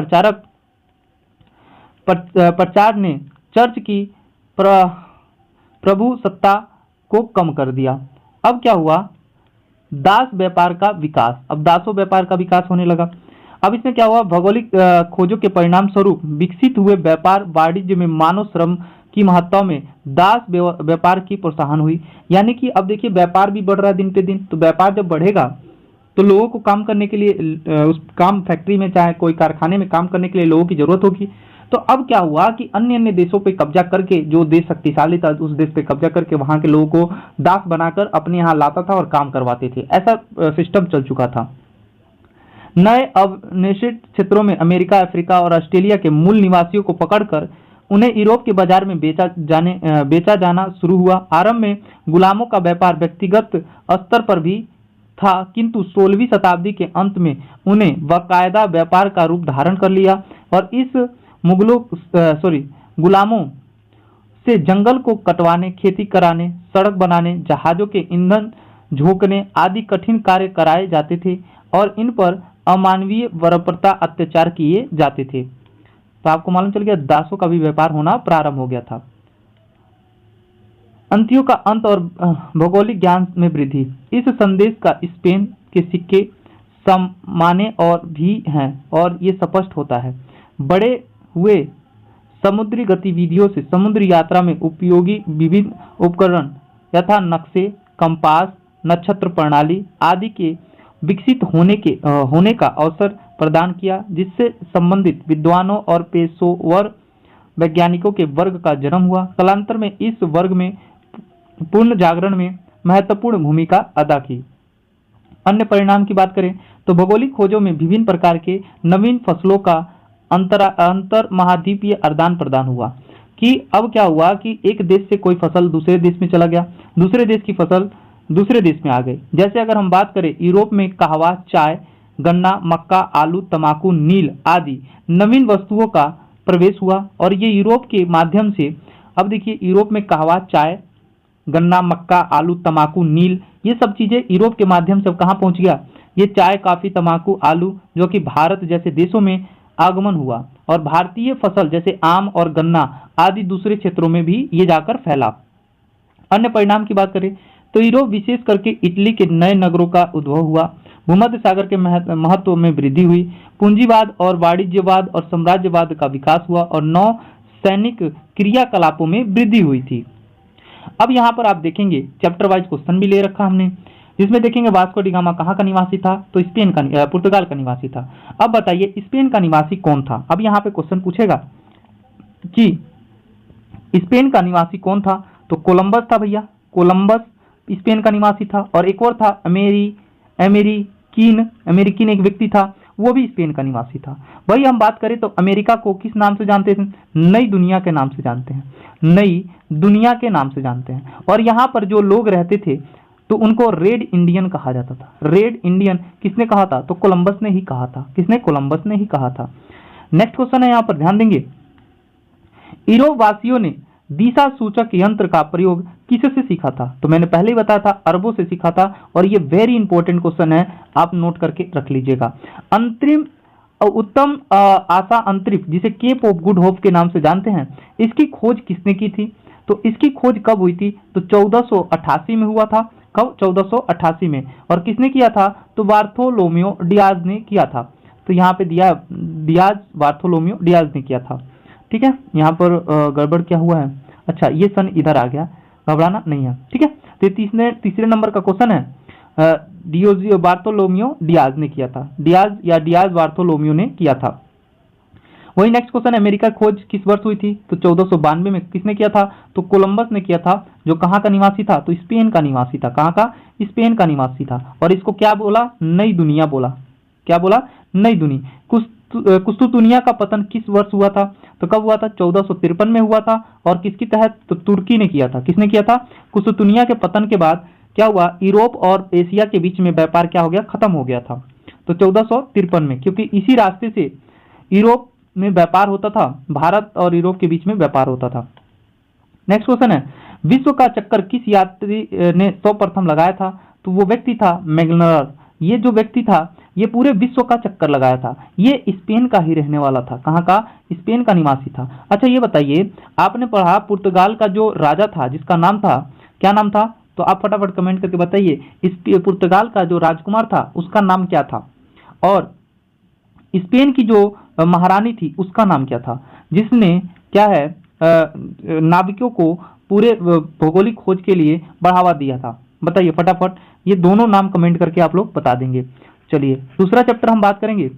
प्रचार ने चर्च की प्रभु सत्ता को कम कर दिया। अब क्या हुआ, दास व्यापार का विकास। अब दासों व्यापार का विकास होने लगा। अब इसमें क्या हुआ, भौगोलिक खोजों के परिणाम स्वरूप विकसित हुए व्यापार वाणिज्य में मानव श्रम की महत्ता में दास व्यापार की प्रोत्साहन हुई। यानी कि अब देखिए व्यापार भी बढ़ रहा है दिन पे दिन, तो व्यापार जब बढ़ेगा तो लोगों को काम करने के लिए उस काम फैक्ट्री में चाहे कोई कारखाने में काम करने के लिए लोगों की जरूरत होगी। तो अब क्या हुआ कि अन्य अन्य देशों पे कब्जा करके, जो देश शक्तिशाली था उस देश पे कब्जा करके वहां के लोगों को दास बनाकर अपने यहाँ लाता था और काम करवाते थे। ऐसा सिस्टम चल चुका था। नए अवनिवेशित क्षेत्रों में अमेरिका, अफ्रीका और ऑस्ट्रेलिया के मूल निवासियों को पकड़कर उन्हें यूरोप के बाजार में बेचा जाना शुरू हुआ। आरंभ में गुलामों का व्यापार व्यक्तिगत स्तर पर भी था, किंतु 16वीं शताब्दी के अंत में उन्हें बाकायदा व्यापार का रूप धारण कर लिया और इस गुलामों से जंगल को कटवाने, खेती कराने, सड़क बनाने, जहाजों के ईंधन झोंकने आदि कठिन कार्य कराए जाते थे और इन पर अमानवीय बर्बरता अत्याचार किए जाते थे। तो आपको मालूम चल गया दासों का भी व्यापार होना प्रारंभ हो गया था। अंत्यों का अंत और भौगोलिक ज्ञान में वृद्धि। इस संदेश का स्पेन के सिक्के सामान्य और भी हैं और ये स्पष्ट होता है। बड़े हुए समुद्री गतिविधियों से समुद्र यात्रा में उपयोगी विभिन्न उपकरण यथा नक्शे, कंपास, नक्षत्र प्रणाली आदि के विकसित होने का अवसर प्रदान किया, जिससे संबंधित विद्वानों और पेशेवर वैज्ञानिकों के वर्ग का जन्म हुआ। कालांतर में इस वर्ग में पूर्ण जागरण में महत्वपूर्ण भूमिका अदा की। अन्य परिणाम की बात करें तो भौगोलिक खोजों में विभिन्न प्रकार के नवीन फसलों का अंतर महाद्वीपीय आदान प्रदान हुआ। कि अब क्या हुआ कि एक देश से कोई फसल दूसरे देश में चला गया, दूसरे देश की फसल दूसरे देश में आ गई। जैसे अगर हम बात करें यूरोप में कहवा, चाय, गन्ना, मक्का, आलू, तंबाकू, नील आदि नवीन वस्तुओं का प्रवेश हुआ और ये यूरोप के माध्यम से, अब देखिए यूरोप में कहवा, चाय, गन्ना, मक्का, आलू, तंबाकू, नील ये सब चीजें यूरोप के माध्यम से कहाँ पहुंच गया, ये चाय, कॉफी, तंबाकू, आलू जो कि भारत जैसे देशों में आगमन हुआ और भारतीय फसल जैसे आम और गन्ना आदि दूसरे क्षेत्रों में भी ये जाकर फैला। अन्य परिणाम की बात करें तो यूरोप विशेष करके इटली के नए नगरों का उद्भव हुआ, भूमध्य सागर के महत्व में वृद्धि हुई, पूंजीवाद और वाणिज्यवाद और साम्राज्यवाद का विकास हुआ और नौ सैनिक क्रियाकलापों में वृद्धि हुई थी। अब यहाँ पर आप देखेंगे चैप्टर वाइज क्वेश्चन भी ले रखा हमने, जिसमें देखेंगे वास्को डी गामा कहाँ का निवासी था, तो स्पेन का, पुर्तगाल का निवासी था। अब बताइए स्पेन का निवासी कौन था। अब यहाँ पे क्वेश्चन पूछेगा कि स्पेन का निवासी कौन था, तो कोलंबस था भैया, कोलंबस स्पेन का निवासी था। और एक और था अमेरिकीन एक व्यक्ति था, वो भी स्पेन का निवासी था। वही हम बात करें तो अमेरिका को किस नाम से जानते थे, नई दुनिया के नाम से जानते हैं, नई दुनिया के नाम से जानते हैं। और यहाँ पर जो लोग रहते थे तो उनको रेड इंडियन कहा जाता था। रेड इंडियन किसने कहा था, तो कोलंबस ने ही कहा था। किसने, कोलंबस ने ही कहा था। नेक्स्ट क्वेश्चन है, यहाँ पर ध्यान देंगे, यूरोप वासियों ने दिशा सूचक यंत्र का प्रयोग किससे सीखा था, तो मैंने पहले ही बताया था अरबों से सीखा था। और ये वेरी इंपॉर्टेंट क्वेश्चन है, आप नोट करके रख लीजिएगा। उत्तम आशा अंतरिक्ष जिसे केप ऑफ गुड होप के नाम से जानते हैं, इसकी खोज किसने की थी, तो इसकी खोज कब हुई थी, तो 1488 में हुआ था। कब, 1488 में। और किसने किया था, तो बार्थोलोमियो डियाज ने किया था। तो यहाँ पे डियाज, बार्थोलोमियो डियाज ने किया था। ठीक है, यहाँ पर गड़बड़ क्या हुआ है, अच्छा ये सन इधर आ गया, घबराना नहीं है। ठीक है, तो तीसरे नंबर का क्वेश्चन है, डियोजियो बार्थोलोमियो डियाज ने किया था, डियाज बार्थोलोमियो ने किया था। वही नेक्स्ट क्वेश्चन, अमेरिका खोज किस वर्ष हुई थी, तो 1492 में। किसने किया था, तो कोलंबस ने किया था, जो कहाँ का निवासी था, तो स्पेन का निवासी था। कहाँ का, स्पेन का निवासी था। और इसको क्या बोला, नई दुनिया बोला। क्या बोला, नई दुनिया। कुस्तुतुनिया का पतन किस वर्ष हुआ था, तो कब हुआ था, 1453 में हुआ था। और किसके तहत, तो तुर्की ने किया था। किसने किया था, कुस्तुतुनिया के पतन के बाद क्या हुआ, यूरोप और एशिया के बीच में व्यापार क्या हो गया, खत्म हो गया था। तो 1453 में, क्योंकि इसी रास्ते से यूरोप में व्यापार होता था, भारत और यूरोप के बीच में व्यापार होता था। नेक्स्ट क्वेश्चन है, विश्व का चक्कर किस यात्री ने सर्वप्रथम लगाया था, तो वो व्यक्ति था मैग्लनर। ये जो व्यक्ति था ये पूरे विश्व का चक्कर लगाया था। ये स्पेन का ही रहने वाला था। कहाँ का, स्पेन का निवासी था। अच्छा ये बताइए, आपने पढ़ा पुर्तगाल का जो राजा था जिसका नाम था, क्या नाम था, तो आप फटाफट कमेंट करके बताइए, इस पुर्तगाल का जो राजकुमार था उसका नाम क्या था। और स्पेन की जो महारानी थी उसका नाम क्या था, जिसने क्या है नाविकों को पूरे भौगोलिक खोज के लिए बढ़ावा दिया था। बताइए फटाफट, ये दोनों नाम कमेंट करके आप लोग बता देंगे। चलिए दूसरा चैप्टर हम बात करेंगे।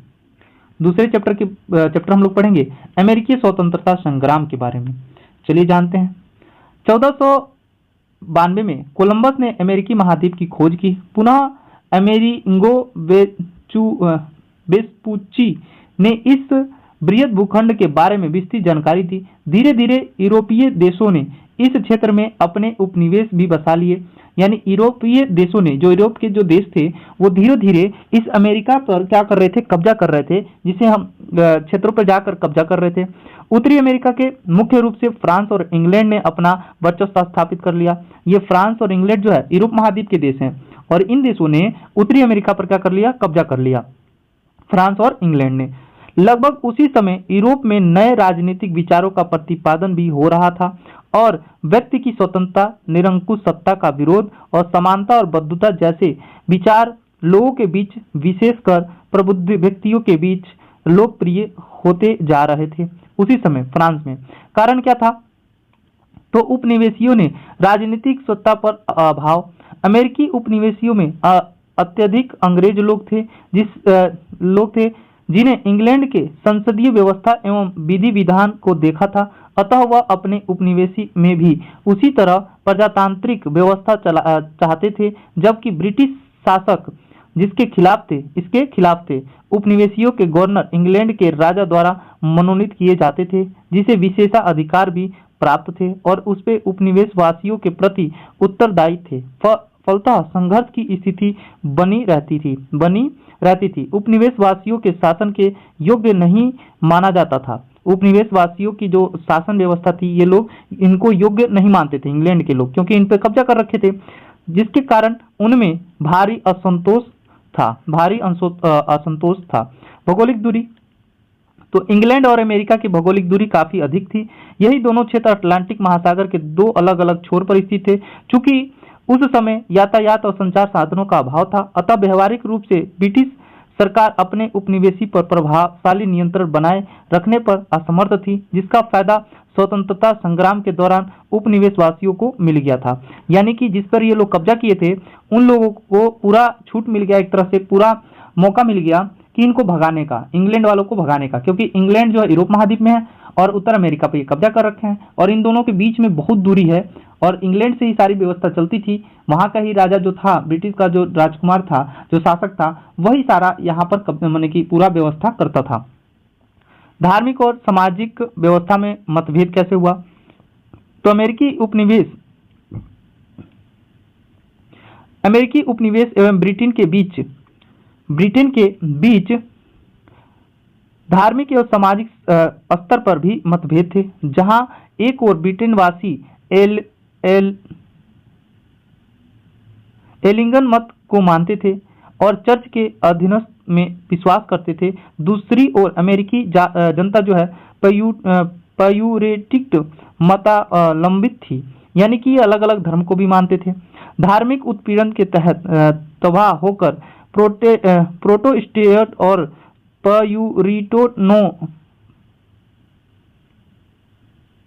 दूसरे चैप्टर हम लोग पढ़ेंगे अमेरिकी स्वतंत्रता संग्राम के बारे में। चलिए जानते हैं। 1492 में कोलंबस ने अमेरिकी महाद्वीप की खोज की। पुनः अमेरिगो वेस्पुच्ची ने इस बृहद भूखंड के बारे में विस्तृत जानकारी दी। धीरे धीरे यूरोपीय देशों ने इस क्षेत्र में अपने उपनिवेश भी बसा लिए। यानी यूरोपीय देशों ने, जो यूरोप के जो देश थे वो धीरे धीरे इस अमेरिका पर क्या कर रहे थे, कब्जा कर रहे थे, जिसे हम क्षेत्रों पर जाकर कब्जा कर रहे थे। उत्तरी अमेरिका के मुख्य रूप से फ्रांस और इंग्लैंड ने अपना वर्चस्व स्थापित कर लिया। ये फ्रांस और इंग्लैंड जो है यूरोप महाद्वीप के देश हैं, और इन देशों ने उत्तरी अमेरिका पर क्या कर लिया, कब्जा कर लिया, फ्रांस और इंग्लैंड ने। लगभग उसी समय यूरोप में नए राजनीतिक विचारों का प्रतिपादन भी हो रहा था और व्यक्ति की स्वतंत्रता, निरंकुश सत्ता का विरोध और समानता और बद्धता जैसे विचार लोगों के बीच, विशेषकर प्रबुद्ध व्यक्तियों के बीच लोकप्रिय होते जा रहे थे। उसी समय फ्रांस में कारण क्या था, तो उपनिवेशियों ने राजनीतिक सत्ता पर अभाव। अमेरिकी उपनिवेशियों में अत्यधिक अंग्रेज लोग थे जिन्हें इंग्लैंड के संसदीय व्यवस्था एवं विधि विधान को देखा था। अतः वह अपने उपनिवेशी में भी उसी तरह प्रजातांत्रिक व्यवस्था चाहते थे, जबकि ब्रिटिश शासक इसके खिलाफ थे। उपनिवेशियों के गवर्नर इंग्लैंड के राजा द्वारा मनोनीत किए जाते थे, जिसे विशेषाधिकार भी प्राप्त थे और उस पे उपनिवेश वासियों के प्रति उत्तरदायी थे। फलतः संघर्ष की स्थिति बनी रहती थी। उपनिवेश वासियों के शासन के योग्य नहीं माना जाता था। उपनिवेश वासियों की जो शासन व्यवस्था थी, ये लोग इनको योग्य नहीं मानते थे इंग्लैंड के लोग, क्योंकि इन पर कब्जा कर रखे थे, जिसके कारण उनमें भारी असंतोष था। भौगोलिक दूरी, तो इंग्लैंड और अमेरिका की भौगोलिक दूरी काफी अधिक थी। यही दोनों क्षेत्र अटलांटिक महासागर के दो अलग अलग छोर पर स्थित थे। चूंकि उस समय यातायात और संचार साधनों का अभाव था, अतः व्यवहारिक रूप से ब्रिटिश सरकार अपने उपनिवेशी पर प्रभावशाली नियंत्रण बनाए रखने पर असमर्थ थी, जिसका फायदा स्वतंत्रता संग्राम के दौरान उपनिवेशवासियों को मिल गया था। यानी कि जिस पर ये लोग कब्जा किए थे उन लोगों को पूरा छूट मिल गया, एक तरह से पूरा मौका मिल गया कि इनको भगाने का, इंग्लैंड वालों को भगाने का, क्योंकि इंग्लैंड जो है यूरोप महाद्वीप में है और उत्तर अमेरिका पे कब्जा कर रखे हैं और इन दोनों के बीच में बहुत दूरी है और इंग्लैंड से ही सारी व्यवस्था चलती थी। वहां का ही राजा जो था, ब्रिटिश का जो राजकुमार था, जो शासक था, वही सारा यहाँ पर माने कि पूरा व्यवस्था करता था। धार्मिक और सामाजिक व्यवस्था में मतभेद कैसे हुआ? तो अमेरिकी उपनिवेश एवं ब्रिटेन के बीच धार्मिक एवं सामाजिक स्तर पर भी मतभेद थे, जहां एक और ब्रिटेनवासी एलिंगन मत को मानते थे और चर्च के अधीनस्थ में विश्वास करते थे। दूसरी ओर अमेरिकी जनता जो है प्यूरिटिक मतावलंबित थी, यानी कि अलग अलग धर्म को भी मानते थे। धार्मिक उत्पीड़न के तहत तबाह होकर प्रोटेस्टेंट और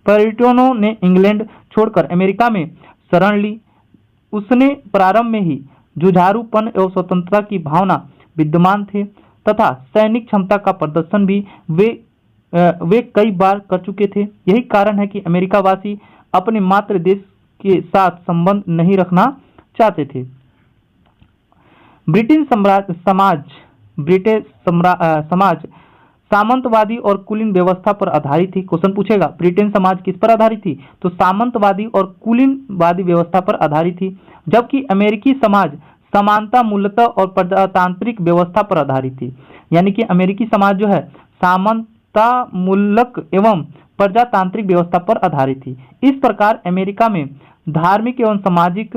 प्यूरिटनों ने इंग्लैंड छोड़कर अमेरिका में शरण ली। उसने प्रारंभ में ही जुझारूपन एवं स्वतंत्रता की भावना विद्यमान थे तथा सैनिक क्षमता का प्रदर्शन भी वे कई बार कर चुके थे। यही कारण है कि अमेरिकावासी अपने मातृ देश के साथ संबंध नहीं रखना चाहते थे। ब्रिटिश समाज सामंतवादी और कुलीन व्यवस्था पर आधारित थी। क्वेश्चन पूछेगा ब्रिटेन समाज किस पर आधारित थी? तो सामंतवादी और कुलीनवादी व्यवस्था पर आधारित थी, जबकि अमेरिकी समाज समानता मूलतः और प्रजातांत्रिक व्यवस्था पर आधारित थी। यानी कि अमेरिकी समाज जो है सामंता मूलक एवं प्रजातांत्रिक व्यवस्था पर आधारित थी। इस प्रकार अमेरिका में धार्मिक एवं सामाजिक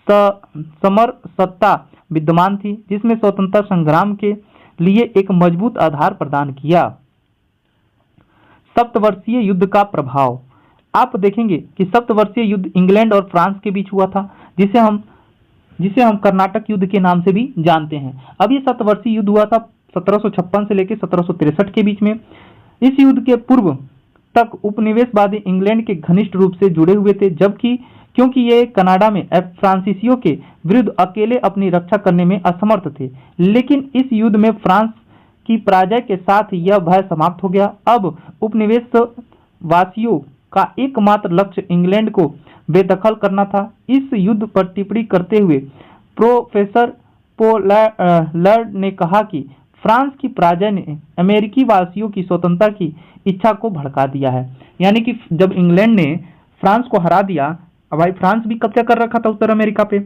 समरसता विद्यमान थी, जिसमें स्वतंत्रता संग्राम के लिए एक मजबूत आधार प्रदान किया। सप्तवर्षीय युद्ध का प्रभाव। आप देखेंगे कि सप्तवर्षीय युद्ध इंग्लैंड और फ्रांस के बीच हुआ था, जिसे हम कर्नाटक युद्ध के नाम से भी जानते हैं। अब ये सप्तवर्षीय युद्ध हुआ था 1756 से लेकर 1763 के बीच में। इस युद्ध के पूर्व तक उपनिवेशवादी इंग्लैंड के घनिष्ठ रूप से जुड़े हुए थे, जबकि क्योंकि ये कनाडा में फ्रांसीसियों के विरुद्ध अकेले अपनी रक्षा करने में असमर्थ थे। लेकिन इस युद्ध में फ्रांस की पराजय के साथ यह भय समाप्त हो गया। अब उपनिवेशवासियों का एकमात्र लक्ष्य इंग्लैंड को बेदखल करना था। इस युद्ध पर टिप्पणी करते हुए प्रोफेसर पोलार्ड ने कहा कि फ्रांस की पराजय ने अमेरिकी वासियों की स्वतंत्रता की इच्छा को भड़का दिया है। यानी कि जब इंग्लैंड ने फ्रांस को हरा दिया, अब भाई फ्रांस भी कब्जा कर रखा था उत्तर अमेरिका पे।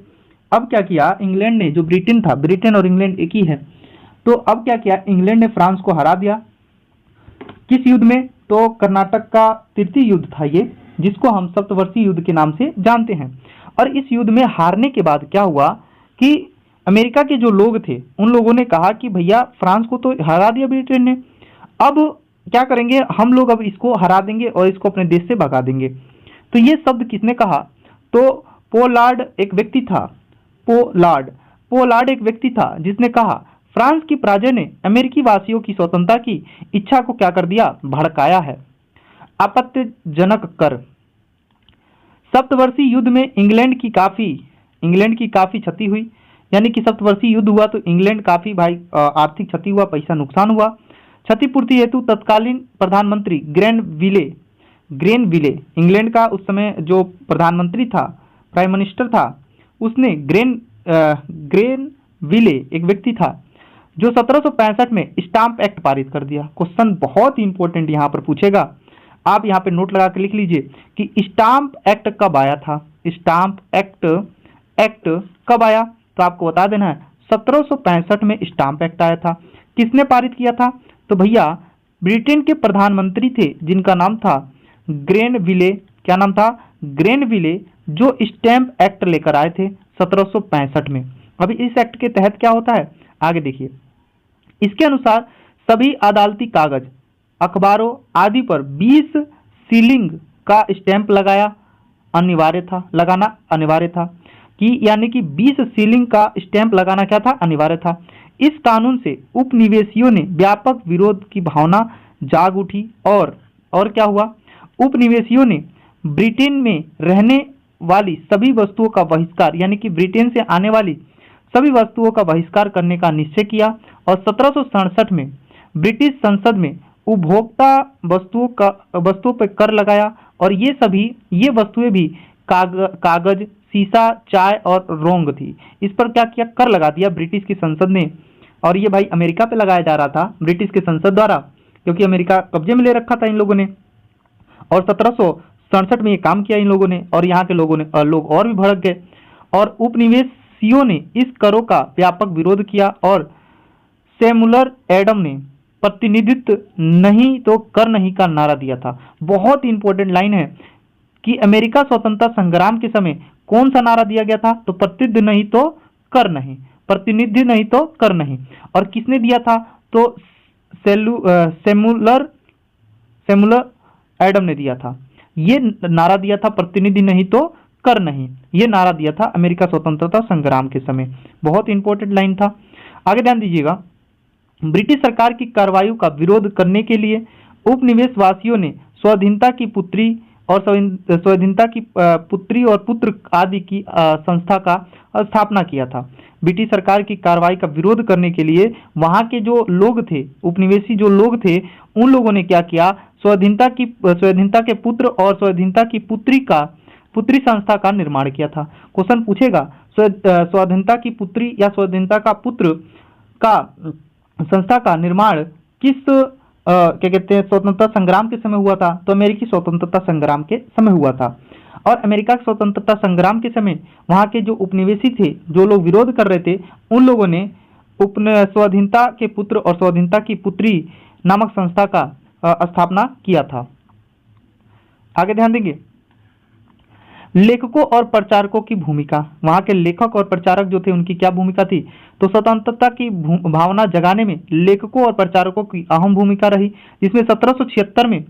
अब क्या किया इंग्लैंड ने, जो ब्रिटेन था, ब्रिटेन और इंग्लैंड एक ही है, तो अब क्या किया इंग्लैंड ने फ्रांस को हरा दिया। किस युद्ध में? तो कर्नाटक का तृतीय युद्ध था ये, जिसको हम सप्तवर्षीय युद्ध के नाम से जानते हैं। और इस युद्ध में हारने के बाद क्या हुआ कि अमेरिका के जो लोग थे उन लोगों ने कहा कि भैया फ्रांस को तो हरा दिया ब्रिटेन ने, अब क्या करेंगे हम लोग, अब इसको हरा देंगे और इसको अपने देश से भगा देंगे। तो ये शब्द किसने कहा? तो पोलार्ड एक व्यक्ति था। पोलार्ड एक व्यक्ति था जिसने कहा फ्रांस की पराजय ने अमेरिकी वासियों की स्वतंत्रता की इच्छा को क्या कर दिया? भड़काया है। आपत्तिजनक कर। सप्तवर्षीय युद्ध में इंग्लैंड की काफी क्षति हुई। यानी कि सप्तवर्षीय युद्ध हुआ तो इंग्लैंड काफी भाई आर्थिक क्षति हुआ, पैसा नुकसान हुआ। क्षतिपूर्ति हेतु तत्कालीन प्रधानमंत्री ग्रेनविले, इंग्लैंड का उस समय जो प्रधानमंत्री था, प्राइम मिनिस्टर था, उसने ग्रेनविले एक व्यक्ति था जो 1765 में स्टाम्प एक्ट पारित कर दिया। क्वेश्चन बहुत ही इंपॉर्टेंट यहाँ पर पूछेगा, आप यहाँ पे नोट लगा के लिख लीजिए कि स्टाम्प एक्ट कब आया था। स्टाम्प एक्ट कब आया? तो आपको बता देना है 1765 में स्टाम्प एक्ट आया था। किसने पारित किया था? तो भैया ब्रिटेन के प्रधानमंत्री थे जिनका नाम था ग्रेनविले। क्या नाम था? ग्रेनविले, जो स्टैम्प एक्ट लेकर आए थे 1765 में। अभी इस एक्ट के तहत क्या होता है आगे देखिए। इसके अनुसार सभी अदालती कागज, अखबारों आदि पर 20 सीलिंग का स्टैंप लगाना अनिवार्य था। कि यानी कि 20 सीलिंग का स्टैंप लगाना क्या था, अनिवार्य था। इस कानून से उपनिवेशियों ने व्यापक विरोध की भावना जाग उठी और क्या हुआ, उपनिवेशियों ने ब्रिटेन में रहने वाली सभी वस्तुओं का बहिष्कार, यानी कि ब्रिटेन से आने वाली सभी वस्तुओं का बहिष्कार करने का निश्चय किया और 1767 में ब्रिटिश संसद में उपभोक्ता वस्तुओं पर कर लगाया और ये वस्तुएं भी कागज, शीशा, चाय और रोंग थी। इस पर क्या किया, कर लगा दिया ब्रिटिश की संसद ने। और ये भाई अमेरिका पे लगाया जा रहा था ब्रिटिश की संसद द्वारा, क्योंकि अमेरिका कब्जे में ले रखा था इन लोगों ने। और 1767 में ये काम किया इन लोगों ने और यहाँ के लोग और भी भड़क गए और उपनिवेशियों ने इस करों का व्यापक विरोध किया और सैमुअल एडम ने प्रतिनिधित्व नहीं तो कर नहीं का नारा दिया था। बहुत ही इंपॉर्टेंट लाइन है कि अमेरिका स्वतंत्रता संग्राम के समय कौन सा नारा दिया गया था, तो प्रतिनिधि नहीं तो कर नहीं, प्रतिनिधि नहीं तो कर नहीं। और किसने दिया था, तो सैमुअल एडम ने दिया था। ये नारा दिया था प्रतिनिधि नहीं तो कर नहीं, ये नारा दिया था अमेरिका स्वतंत्रता संग्राम के समय। बहुत इंपॉर्टेंट लाइन था। आगे ध्यान दीजिएगा, ब्रिटिश सरकार की कार्रवाई का विरोध करने के लिए उपनिवेशवासियों ने स्वाधीनता की पुत्री और पुत्र आदि की संस्था का स्थापना किया था। ब्रिटिश सरकार की कार्रवाई का विरोध करने के लिए वहां के जो लोग थे, उपनिवेशी जो लोग थे, उन लोगों ने क्या किया, स्वाधीनता के पुत्र और स्वाधीनता की पुत्री संस्था का निर्माण किया था। क्वेश्चन पूछेगा, स्वाधीनता की पुत्री या स्वाधीनता का पुत्र का संस्था का निर्माण किस क्या कहते हैं स्वतंत्रता संग्राम के समय हुआ था, तो अमेरिकी स्वतंत्रता संग्राम के समय हुआ था। और अमेरिका स्वतंत्रता संग्राम के समय वहां के जो उपनिवेशी थे, जो लोग विरोध कर रहे थे, उन लोगों ने स्वाधीनता के पुत्र और स्वाधीनता की पुत्री नामक संस्था का स्थापना किया था। आगे ध्यान देंगे, लेखकों और प्रचारकों की भूमिका। वहां के लेखक और प्रचारक जो थे उनकी क्या भूमिका थी, तो स्वतंत्रता की भावना जगाने में लेखकों और प्रचारकों की अहम भूमिका रही, जिसमें 1776 में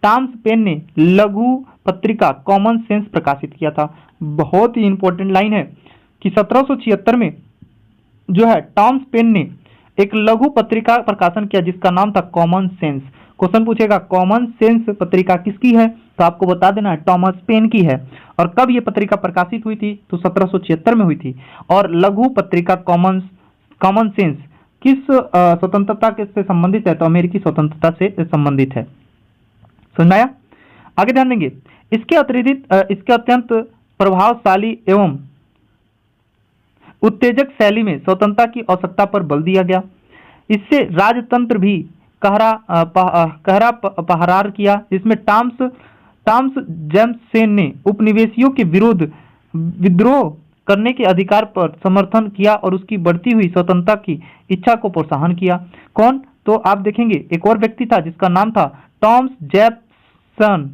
टॉमस पेन ने लघु पत्रिका कॉमन सेंस प्रकाशित किया था। बहुत ही इंपॉर्टेंट लाइन है कि 1776 में जो है टॉमस पेन ने एक लघु पत्रिका प्रकाशन किया जिसका नाम था कॉमन सेंस। क्वेश्चन पूछेगा कॉमन सेंस पत्रिका किसकी है, तो आपको बता देना है टॉमस पेन की है। और कब ये पत्रिका प्रकाशित हुई थी, तो 1776 में हुई थी। और लघु पत्रिका कॉमन सेंस किस स्वतंत्रता से संबंधित है, तो अमेरिकी स्वतंत्रता से संबंधित है। समझ आया। आगे ध्यान देंगे, इसके अत्यंत प्रभावशाली एवं उत्तेजक शैली में स्वतंत्रता की आवश्यकता पर बल दिया गया। इससे राजतंत्र भी कहरा पहरार किया, जिसमें टॉमस जैमसेन ने उपनिवेशियों के विद्रोह करने के अधिकार पर समर्थन किया और उसकी बढ़ती हुई स्वतंत्रता की इच्छा को प्रोत्साहन किया। कौन, तो आप देखेंगे एक और व्यक्ति था जिसका नाम था टॉमस जेफरसन।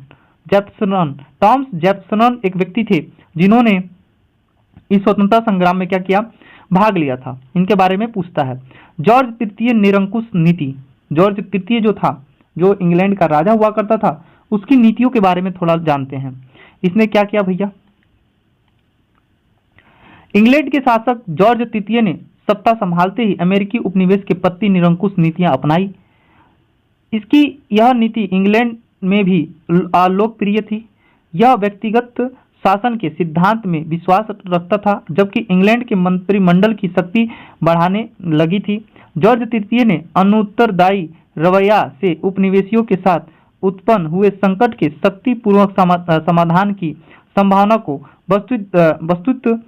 टॉमस जेफरसन एक व्यक्ति थे जिन्होंने इस स्वतंत्रता संग्राम में क्या किया, भाग लिया था। इनके बारे में पूछता है। जॉर्ज तृतीय निरंकुश नीति। जॉर्ज तृतीय जो था, जो इंग्लैंड का राजा हुआ करता था, उसकी नीतियों के बारे में थोड़ा जानते हैं। इसने क्या किया भैया, इंग्लैंड के शासक जॉर्ज तृतीय ने सत्ता संभालते ही अमेरिकी उपनिवेश के प्रति निरंकुश नीतियां अपनाई। इसकी यह नीति इंग्लैंड में भी लोकप्रिय थी। यह व्यक्तिगत शासन के सिद्धांत में विश्वास रखता था, जबकि इंग्लैंड के मंत्रिमंडल की शक्ति बढ़ाने लगी थी। जॉर्ज तृतीय ने अनुत्तरदायी रवैया से उपनिवेशियों के साथ उत्पन्न हुए संकट के शक्तिपूर्वक समाधान की संभावना को वस्तुतः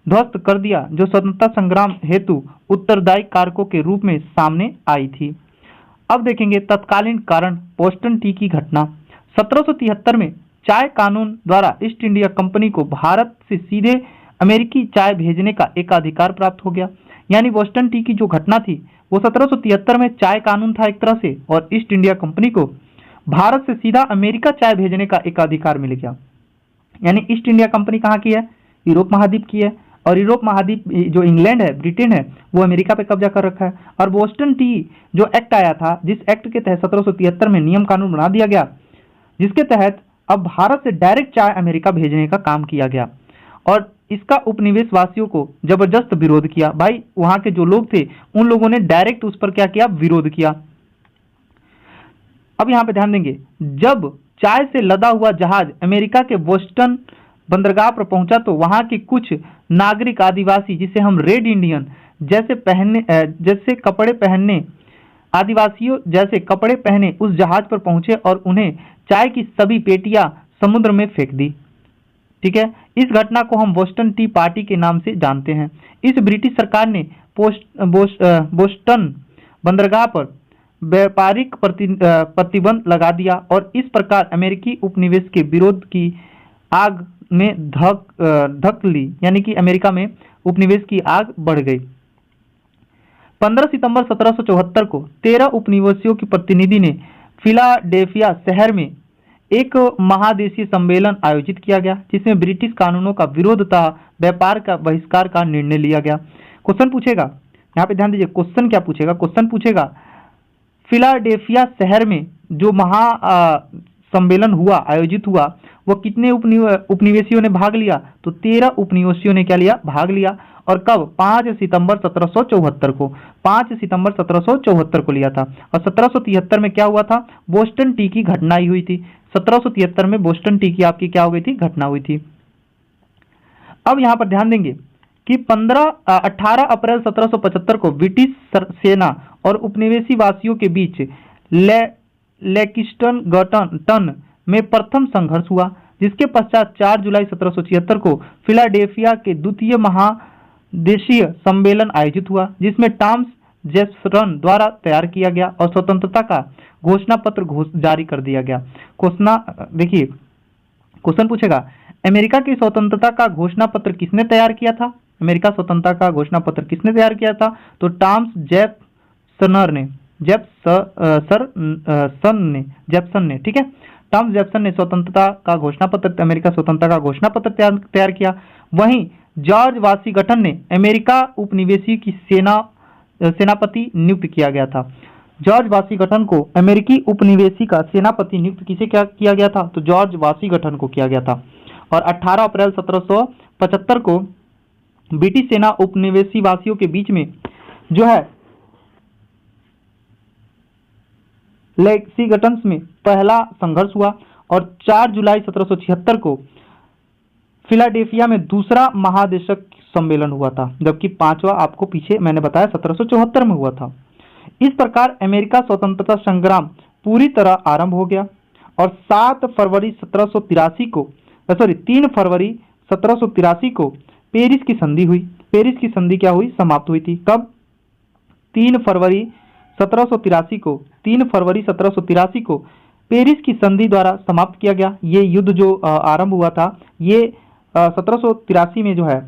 ध्वस्त कर दिया, जो स्वतंत्रता संग्राम हेतु उत्तरदायी कारकों के रूप में सामने आई थी। अब देखेंगे तत्कालीन कारण, बोस्टन टी की घटना। 1773 में चाय कानून द्वारा ईस्ट इंडिया कंपनी को भारत से सीधे अमेरिकी चाय भेजने का एकाधिकार प्राप्त हो गया। यानी बोस्टन टी की जो घटना थी वो 1773 में चाय कानून था एक तरह से, और ईस्ट इंडिया कंपनी को भारत से सीधा अमेरिका चाय भेजने का एकाधिकार मिल गया। यानी ईस्ट इंडिया कंपनी कहाँ की है, यूरोप महाद्वीप की है, और यूरोप महाद्वीप जो इंग्लैंड है, ब्रिटेन है, वो अमेरिका पे कब्जा कर रखा है। और बोस्टन टी जो एक्ट आया था, जिस एक्ट के तहत 1773 में नियम कानून बना दिया गया, जिसके तहत अब भारत से डायरेक्ट चाय अमेरिका भेजने का काम किया गया। और इसका उपनिवेशवासियों को जबरदस्त विरोध किया। भाई वहां के जो लोग थे उन लोगों ने डायरेक्ट उस पर क्या किया, विरोध किया। अब यहां पे ध्यान देंगे, जब चाय से लदा हुआ जहाज अमेरिका के बोस्टन बंदरगाह पर पहुंचा तो वहां के कुछ नागरिक आदिवासी, जिसे हम रेड इंडियन जैसे कपड़े पहनने आदिवासियों जैसे कपड़े पहने उस जहाज पर पहुंचे और उन्हें चाय की सभी पेटियां समुद्र में फेंक दी। ठीक है, इस घटना को हम बोस्टन टी पार्टी के नाम से जानते हैं। इस ब्रिटिश सरकार ने बोस्टन बंदरगाह पर व्यापारिक प्रतिबंध लगा दिया और इस प्रकार अमेरिकी उपनिवेश के विरोध की आग में धक ली, यानी कि अमेरिका में उपनिवेश की आग बढ़ गई। 15 सितंबर 1774 को 13 उपनिवेशियों की प्रतिनिधि ने फिलाडेल्फिया शहर में एक महादेशीय सम्मेलन आयोजित किया गया, जिसमें ब्रिटिश कानूनों का विरोध तथा व्यापार का बहिष्कार का निर्णय लिया गया। क्वेश्चन पूछेगा, यहाँ पे ध्यान दीजिए, क्वेश्चन क्या पूछेगा, क्वेश्चन पूछेगा फिलाडेल्फिया शहर में जो सम्मेलन हुआ, आयोजित हुआ, वो कितने उपनिवेशियों ने भाग लिया, तो 13 उपनिवेशियों ने क्या लिया, भाग लिया। और कब, 5 सितंबर 1774 को, 5 सितंबर 1774 को लिया था। और 1773 में क्या हुआ था, बोस्टन टी की घटना ही हुई थी। 1773 में बोस्टन टी की आपकी क्या हो गई थी, घटना हुई थी। अब यहां पर ध्यान देंगे कि 18 अप्रैल 1775 को ब्रिटिश सेना और उपनिवेशी वासियों के बीच लेक्सिंगटन में प्रथम संघर्ष हुआ, जिसके पश्चात 4 जुलाई 1776 को फिलाडेल्फिया के द्वितीय महादेशीय सम्मेलन आयोजित हुआ, जिसमें टॉमस जेफरसन द्वारा तैयार किया गया और स्वतंत्रता का घोषणा पत्र जारी कर दिया गया। देखिए क्वेश्चन पूछेगा, अमेरिका की स्वतंत्रता का घोषणा पत्र किसने तैयार किया था, अमेरिका स्वतंत्रता का घोषणा पत्र किसने तैयार किया था, तो टॉमस जेफरसन ने, ठीक है, टॉमस जेफरसन ने स्वतंत्रता का घोषणा पत्र, अमेरिका स्वतंत्रता का घोषणा पत्र तैयार किया। वहीं जॉर्ज वाशिंगटन ने अमेरिका उपनिवेशी की सेनापति नियुक्त किया गया था। जॉर्ज वाशिंगटन को अमेरिकी उपनिवेशी का सेनापति नियुक्त किसे किया गया था, तो जॉर्ज वाशिंगटन को किया गया था। और 18 अप्रैल 1775 को ब्रिटिश सेना उपनिवेशी वासियों के बीच में जो है लेक्सिंगटन में पहला संघर्ष हुआ और 4 जुलाई 1776 को फिलाडेल्फिया में दूसरा महादेशक सम्मेलन हुआ था, जबकि पांचवा आपको पीछे मैंने बताया 1774 में हुआ था। इस प्रकार अमेरिका स्वतंत्रता संग्राम पूरी तरह आरंभ हो गया और 3 फरवरी 1783 को पेरिस की संधि हुई। पेरिस की संधि क्या हुई, समाप्त हुई थी। कब, 3 फरवरी 1783 को पेरिस की संधि द्वारा समाप्त किया गया। ये युद्ध जो आरंभ हुआ था, ये 1783 में जो है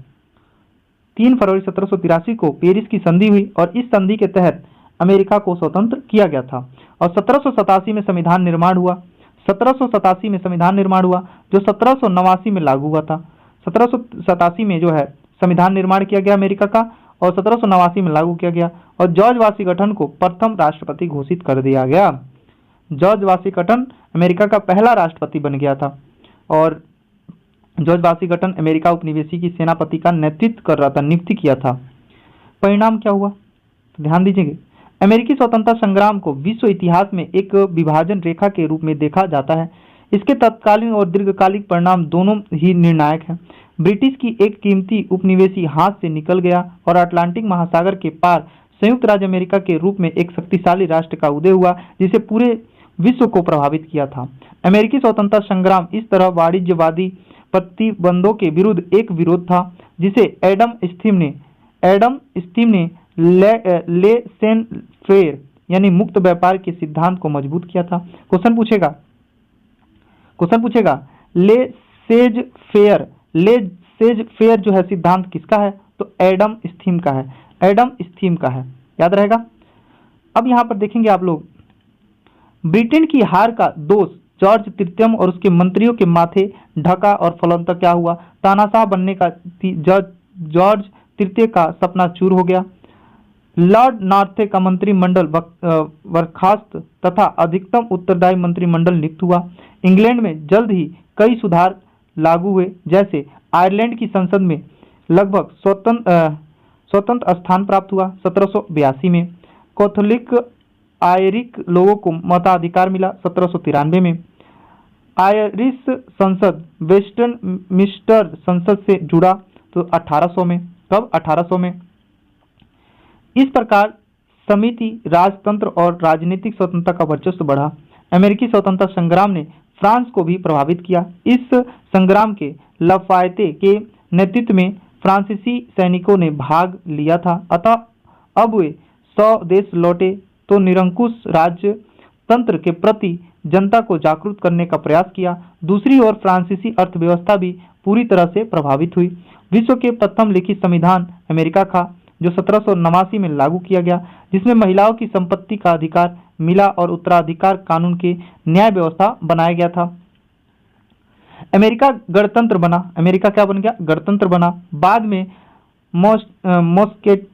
3 फरवरी 1783 को पेरिस की संधि हुई और इस संधि के तहत अमेरिका को स्वतंत्र किया गया था। और 1787 में संविधान निर्माण हुआ, 1787 में संविधान निर्माण हुआ जो 1789 में लागू हुआ था। 1787 में जो है संविधान निर्माण किया गया अमेरिका का और 1789 में लागू किया गया और जॉर्ज वाशिंगटन को प्रथम राष्ट्रपति घोषित कर दिया गया। जॉर्ज वाशिंगटन अमेरिका का पहला राष्ट्रपति बन गया था और जॉर्ज वाशिंगटन अमेरिका उपनिवेशी की सेनापति का नेतृत्व कर रहा था, नियुक्ति किया था। परिणाम क्या हुआ, तो ध्यान दीजिए, अमेरिकी स्वतंत्रता संग्राम को विश्व इतिहास में एक विभाजन रेखा के रूप में देखा जाता है। इसके तत्कालीन और दीर्घकालिक परिणाम दोनों ही निर्णायक हैं। ब्रिटिश की एक कीमती उपनिवेशी हाथ से निकल गया और अटलांटिक महासागर के पार संयुक्त राज्य अमेरिका के रूप में एक शक्तिशाली राष्ट्र का उदय हुआ, जिसे पूरे विश्व को प्रभावित किया था। अमेरिकी स्वतंत्रता संग्राम इस तरह वाणिज्यवादी प्रतिबंधों के विरुद्ध एक विरोध था, जिसे एडम स्मिथ ने लेसेन फेयर यानी मुक्त व्यापार के सिद्धांत को मजबूत किया था। क्वेश्चन पूछेगा लेसेज फेयर जो है सिद्धांत किसका है, तो एडम स्मिथ का है, याद रहेगा। अब यहां पर देखेंगे आप लोग, ब्रिटेन की हार का दोष जॉर्ज तृतीय और उसके मंत्रियों के माथे ढका और फलतः क्या हुआ, तानाशाह बनने का जॉर्ज तृतीय का सपना चूर हो गया। लॉर्ड नॉर्थे का मंत्रिमंडल बर्खास्त तथा अधिकतम उत्तरदायी मंत्रिमंडल नियुक्त हुआ। इंग्लैंड में जल्द ही कई सुधार लागू हुए, जैसे आयरलैंड की संसद में लगभग स्वतंत्र स्थान प्राप्त हुआ 1782 में। कैथोलिक आयरिश लोगों को मताधिकार मिला 1793 में। आयरिश संसद वेस्टमिंस्टर संसद से जुड़ा तो 1800 में। कब? 1800 में। इस प्रकार समिति राजतंत्र और राजनीतिक स्वतंत्रता का वर्चस्व बढ़ा। अमेरिकी स्वतंत्रता संग्राम ने फ्रांस को भी प्रभावित किया। इस संग्राम के लाफायते के नेतृत्व में फ्रांसीसी सैनिकों ने भाग लिया था। अतः अब वे स्वदेश लौटे तो निरंकुश राज्य तंत्र के प्रति जनता को जागरूक करने का प्रयास किया। दूसरी ओर फ्रांसीसी अर्थव्यवस्था भी पूरी तरह से प्रभावित हुई। विश्व के प्रथम लिखित संविधान अमेरिका का जो 1789 में लागू किया गया, जिसमें महिलाओं की संपत्ति का अधिकार मिला और उत्तराधिकार कानून के न्याय व्यवस्था बनाया गया था। अमेरिका गणतंत्र बना। अमेरिका क्या बन गया? गणतंत्र बना। बाद में मोस्केयू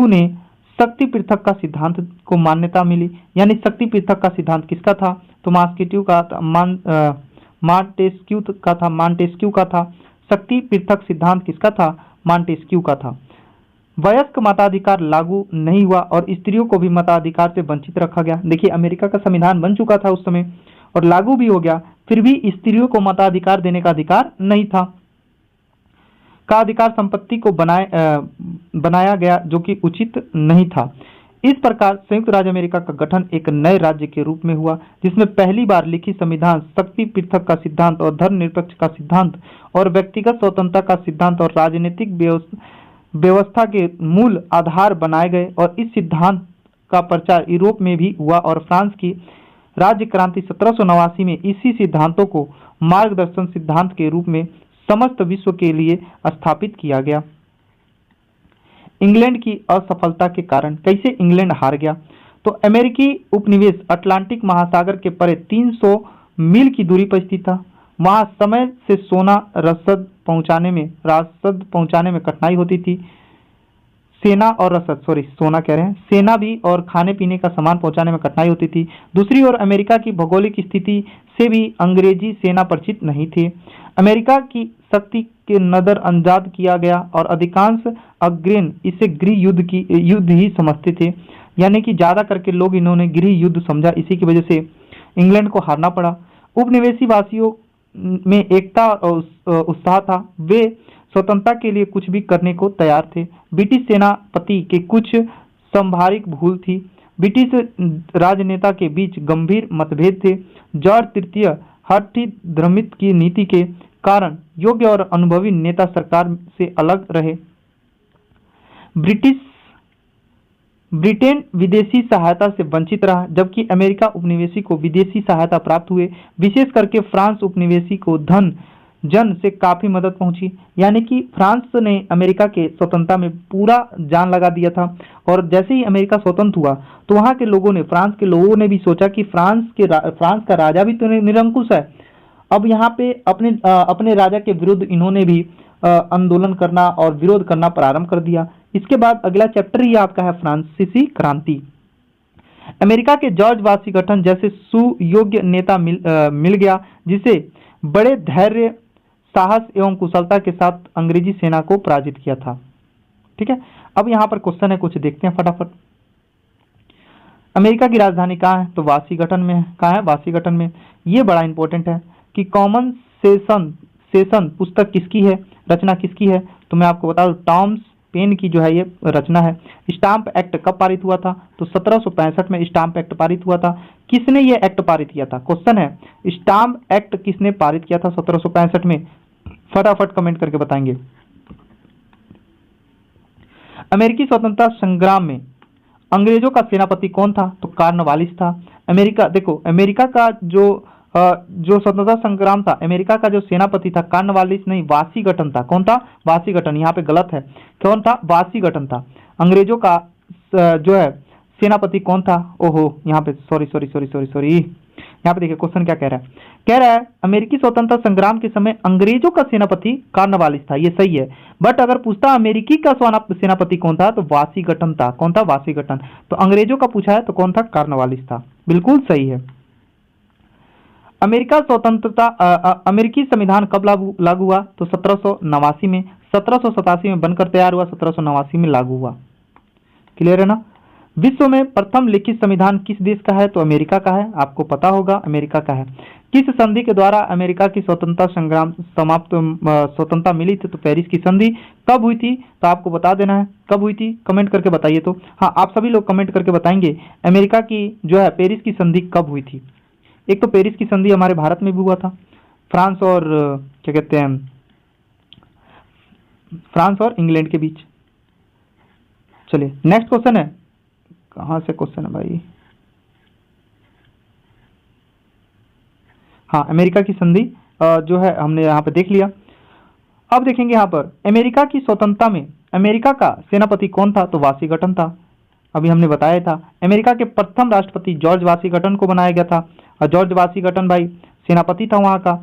ने शक्ति पृथक का सिद्धांत को मान्यता मिली। यानी शक्ति पृथक का सिद्धांत किसका था? तो मास्केट्यू का था, मांटेस्क्यू का था। शक्ति पृथक सिद्धांत किसका था? मांटेस्क्यू का था। वयस्क मताधिकार लागू नहीं हुआ और स्त्रियों को भी मताधिकार से वंचित रखा गया। देखिए, अमेरिका का संविधान बन चुका था उस समय और लागू भी हो गया, फिर भी स्त्रियों को मताधिकार देने का अधिकार नहीं था। का अधिकार संपत्ति को बनाया गया जो कि उचित नहीं था। इस प्रकार संयुक्त राज्य अमेरिका का गठन एक नए राज्य के रूप में हुआ, जिसमें पहली बार लिखित संविधान, शक्ति पृथक का सिद्धांत और धर्मनिरपेक्ष का सिद्धांत और व्यक्तिगत स्वतंत्रता का सिद्धांत और राजनीतिक व्यवस्था के मूल आधार बनाए गए। और इस सिद्धांत का प्रचार यूरोप में भी हुआ और फ्रांस की राज्य क्रांति 1789 में इसी सिद्धांतों को मार्गदर्शन सिद्धांत के रूप में समस्त विश्व के लिए स्थापित किया गया। इंग्लैंड की असफलता के कारण कैसे इंग्लैंड हार गया? तो अमेरिकी उपनिवेश अटलांटिक महासागर के परे 300 मील की दूरी पर स्थित था। वहां समय से रसद पहुंचाने में कठिनाई होती थी। सेना भी और खाने पीने का सामान पहुंचाने में कठिनाई होती थी। दूसरी ओर अमेरिका की भौगोलिक स्थिति से भी अंग्रेजी सेना परिचित नहीं थी। अमेरिका की शक्ति के नजरअंदाज किया गया और अधिकांश अग्रणी इसे गृह युद्ध ही समझते थे। यानी कि ज्यादा करके लोग इन्होंने गृह युद्ध समझा, इसी की वजह से इंग्लैंड को हारना पड़ा। उपनिवेशी वासियों में एकता और उत्साह था। वे स्वतंत्रता के लिए कुछ भी करने को तैयार थे। ब्रिटिश सेनापति के कुछ संवैधानिक भूल थी। ब्रिटिश राजनेता के बीच गंभीर मतभेद थे। जॉर्ज तृतीय हठी धर्मित्व की नीति के कारण योग्य और अनुभवी नेता सरकार से अलग रहे। ब्रिटेन विदेशी सहायता से वंचित रहा, जबकि अमेरिका उपनिवेशी को विदेशी सहायता प्राप्त हुए। विशेष करके फ्रांस उपनिवेशी को जन से काफी मदद पहुंची। यानी कि फ्रांस ने अमेरिका के स्वतंत्रता में पूरा जान लगा दिया था। और जैसे ही अमेरिका स्वतंत्र हुआ तो वहां के लोगों ने, फ्रांस के लोगों ने भी सोचा कि फ्रांस का राजा भी तो निरंकुश है, अब यहाँ पे अपने राजा के विरुद्ध इन्होंने भी आंदोलन करना और विरोध करना प्रारंभ कर दिया। इसके बाद अगला चैप्टर ही आपका है फ्रांसीसी क्रांति। अमेरिका के जॉर्ज वाशिंगटन जैसे सुयोग्य नेता मिल गया, जिसे बड़े धैर्य, साहस एवं कुशलता के साथ अंग्रेजी सेना को पराजित किया था। ठीक है, अब यहाँ पर क्वेश्चन है, कुछ देखते हैं फटाफट। अमेरिका की राजधानी कहाँ है? तो वाशिंगटन में है। कहाँ है? वाशिंगटन में। ये बड़ा इंपॉर्टेंट है कि कॉमन सेशन पुस्तक किसकी है, रचना किसकी है? तो मैं आपको बता दूं, टॉमस पेन की जो है ये रचना है। स्टाम्प एक्ट कब पारित हुआ था? तो 1765 में स्टाम्प एक्ट पारित हुआ था। किसने ये एक्ट पारित किया था? क्वेश्चन है, स्टाम्प एक्ट किसने पारित किया था 1765 में? फटाफट कमेंट करके बताएंगे। अमेरिकी स्वतंत्रता संग्राम में अंग्रेजों का सेनापति कौन था? तो कॉर्नवालिस था। अमेरिका का जो स्वतंत्रता संग्राम था, अमेरिका का जो सेनापति था कॉर्नवालिस नहीं, वाशिंगटन था। कौन था? वाशिंगटन। यहाँ पे गलत है, कौन था? वाशिंगटन था। अंग्रेजों का जो है सेनापति कौन था? ओहो, यहाँ पे सॉरी यहाँ पे देखिए क्वेश्चन क्या कह रहा है, अमेरिकी स्वतंत्रता संग्राम के समय अंग्रेजों का सेनापति कॉर्नवालिस था। ये सही है, बट अगर पूछता अमेरिकी का सेनापति कौन था तो वाशिंगटन था। कौन था? वाशिंगटन। तो अंग्रेजों का पूछा है तो कौन था? कॉर्नवालिस था। बिल्कुल सही है। अमेरिकी संविधान कब लागू हुआ? तो 1789 में। 1787 में बनकर तैयार हुआ, 1789 में लागू हुआ। क्लियर है ना। विश्व में प्रथम लिखित संविधान किस देश का है? तो अमेरिका का है, आपको पता होगा अमेरिका का है। किस संधि के द्वारा अमेरिका की स्वतंत्रता संग्राम स्वतंत्रता मिली थी? तो पेरिस की संधि। कब हुई थी? तो आपको बता देना है कब हुई थी, कमेंट करके बताइए। तो हाँ, आप सभी लोग कमेंट करके बताएंगे अमेरिका की जो है पेरिस की संधि कब हुई थी। एक तो पेरिस की संधि हमारे भारत में भी हुआ था, फ्रांस और क्या कहते हैं, फ्रांस और इंग्लैंड के बीच। चलिए नेक्स्ट क्वेश्चन है, कहाँ से क्वेश्चन है भाई, हाँ अमेरिका की संधि जो है हमने यहाँ पे देख लिया। अब देखेंगे यहाँ पर अमेरिका की स्वतंत्रता में अमेरिका का सेनापति कौन था? तो वाशिंगटन था, अभी हमने बताया था। अमेरिका के प्रथम राष्ट्रपति जॉर्ज वाशिंगटन को बनाया गया था, और जॉर्ज वाशिंगटन भाई सेनापति था वहाँ का।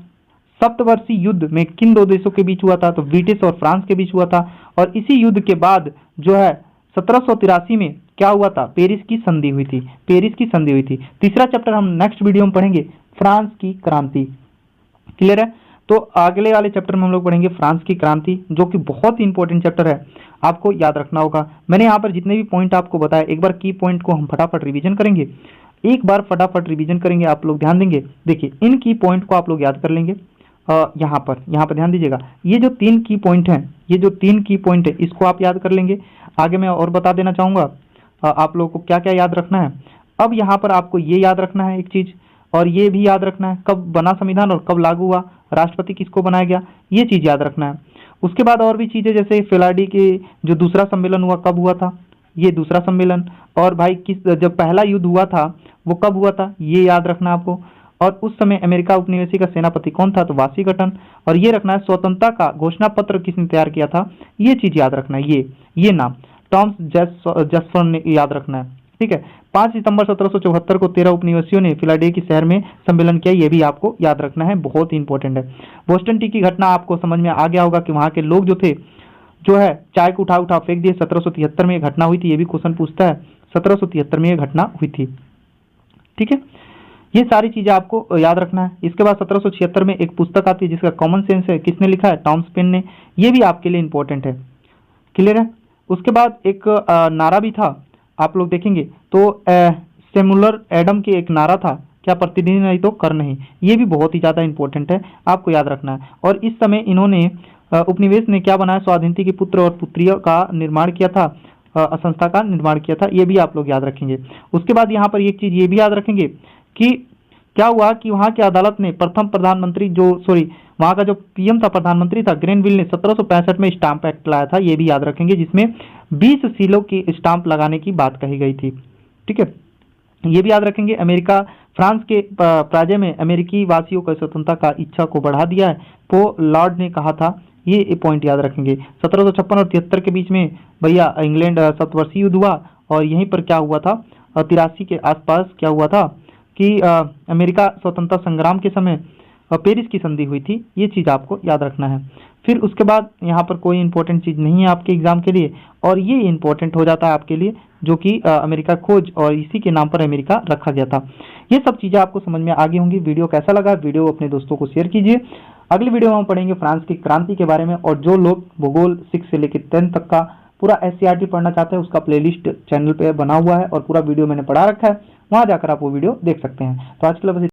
सप्तवर्षीय युद्ध में किन दो देशों के बीच हुआ था? तो ब्रिटिश और फ्रांस के बीच हुआ था, और इसी युद्ध के बाद जो है 1783 में क्या हुआ था? पेरिस की संधि हुई थी, पेरिस की संधि हुई थी। तीसरा चैप्टर हम नेक्स्ट वीडियो में पढ़ेंगे, फ्रांस की क्रांति। क्लियर है। तो अगले वाले चैप्टर में हम लोग पढ़ेंगे फ्रांस की क्रांति, जो कि बहुत ही इंपॉर्टेंट चैप्टर है, आपको याद रखना होगा। मैंने यहाँ पर जितने भी पॉइंट आपको बताया, एक बार की पॉइंट को हम फटाफट रिवीजन करेंगे, एक बार फटाफट रिवीजन करेंगे, आप लोग ध्यान देंगे। देखिए इन की पॉइंट को आप लोग याद कर लेंगे। यहाँ पर ध्यान दीजिएगा, ये जो 3 की पॉइंट हैं, ये जो 3 की पॉइंट है, इसको आप याद कर लेंगे। आगे मैं और बता देना चाहूँगा आप लोगों को क्या क्या याद रखना है। अब यहाँ पर आपको ये याद रखना है एक चीज़, और ये भी याद रखना है कब बना संविधान और कब लागू हुआ, राष्ट्रपति किसको बनाया गया, ये चीज़ याद रखना है। उसके बाद और भी चीज़ें, जैसे फिलाडेल्फिया के जो दूसरा सम्मेलन हुआ कब हुआ था, ये दूसरा सम्मेलन, और भाई किस जब पहला युद्ध हुआ था वो कब हुआ था, ये याद रखना आपको। और उस समय अमेरिका उपनिवेशी का सेनापति कौन था? तो वाशिंगटन। और ये रखना है स्वतंत्रता का घोषणा पत्र किसने तैयार किया था, ये चीज़ याद रखना है, ये नाम टॉमस जेफरसन ने याद रखना है। ठीक है। 5 सितंबर 1774 को 13 उपनिवेशियों ने फिलाडेल्फिया शहर में सम्मेलन किया, ये भी आपको याद रखना है, बहुत ही इंपॉर्टेंट है। बोस्टन टी की घटना आपको समझ में आ गया होगा कि वहाँ के लोग जो थे जो है चाय को उठा फेंक दिए, 1773 में ये घटना हुई थी, ये भी क्वेश्चन पूछता है, 1773 में ये घटना हुई थी। ठीक है, ये सारी चीजें आपको याद रखना है। इसके बाद 1776 में एक पुस्तक आती है जिसका कॉमन सेंस है, किसने लिखा है? टॉमस पेन ने, ये भी आपके लिए इंपॉर्टेंट है। क्लियर है। उसके बाद एक नारा भी था, आप लोग देखेंगे तो सेमुलर एडम के एक नारा था, क्या प्रतिनिधि नहीं तो कर नहीं, ये भी बहुत ही ज़्यादा इंपॉर्टेंट है, आपको याद रखना है। और इस समय इन्होंने उपनिवेश ने क्या बनाया? स्वाधीनता के पुत्र और पुत्रियों का निर्माण किया था, संस्था का निर्माण किया था, ये भी आप लोग याद रखेंगे। उसके बाद यहाँ पर एक चीज़ ये भी याद रखेंगे कि क्या हुआ कि वहाँ की अदालत ने प्रथम प्रधानमंत्री वहाँ का जो पीएम था, प्रधानमंत्री था, ग्रेनविल ने 1765 में स्टाम्प एक्ट लाया था, ये भी याद रखेंगे, जिसमें 20 सीलों की स्टाम्प लगाने की बात कही गई थी। ठीक है, ये भी याद रखेंगे। अमेरिका फ्रांस के पराजय में अमेरिकी वासियों को स्वतंत्रता का इच्छा को बढ़ा दिया है, तो लॉर्ड ने कहा था, ये पॉइंट याद रखेंगे। 1756 और 73 के बीच में भैया इंग्लैंड सप्तवर्षीय युद्ध हुआ, और यहीं पर क्या हुआ था, 83 के आसपास क्या हुआ था कि अमेरिका स्वतंत्रता संग्राम के समय पेरिस की संधि हुई थी, ये चीज़ आपको याद रखना है। फिर उसके बाद यहाँ पर कोई इंपॉर्टेंट चीज़ नहीं है आपके एग्जाम के लिए, और ये इंपॉर्टेंट हो जाता है आपके लिए, जो कि अमेरिका खोज, और इसी के नाम पर अमेरिका रखा गया था। ये सब चीज़ें आपको समझ में आ गई होंगी। वीडियो कैसा लगा, वीडियो अपने दोस्तों को शेयर कीजिए। अगली वीडियो में हम पढ़ेंगे फ्रांस की क्रांति के बारे में, और जो लोग भूगोल 6 से लेकर 10 तक का पूरा SCERT पढ़ना चाहते हैं, उसका प्लेलिस्ट चैनल पे बना हुआ है, और पूरा वीडियो मैंने पढ़ा रखा है, वहाँ जाकर आप वो वीडियो देख सकते हैं। तो आज के लिए बस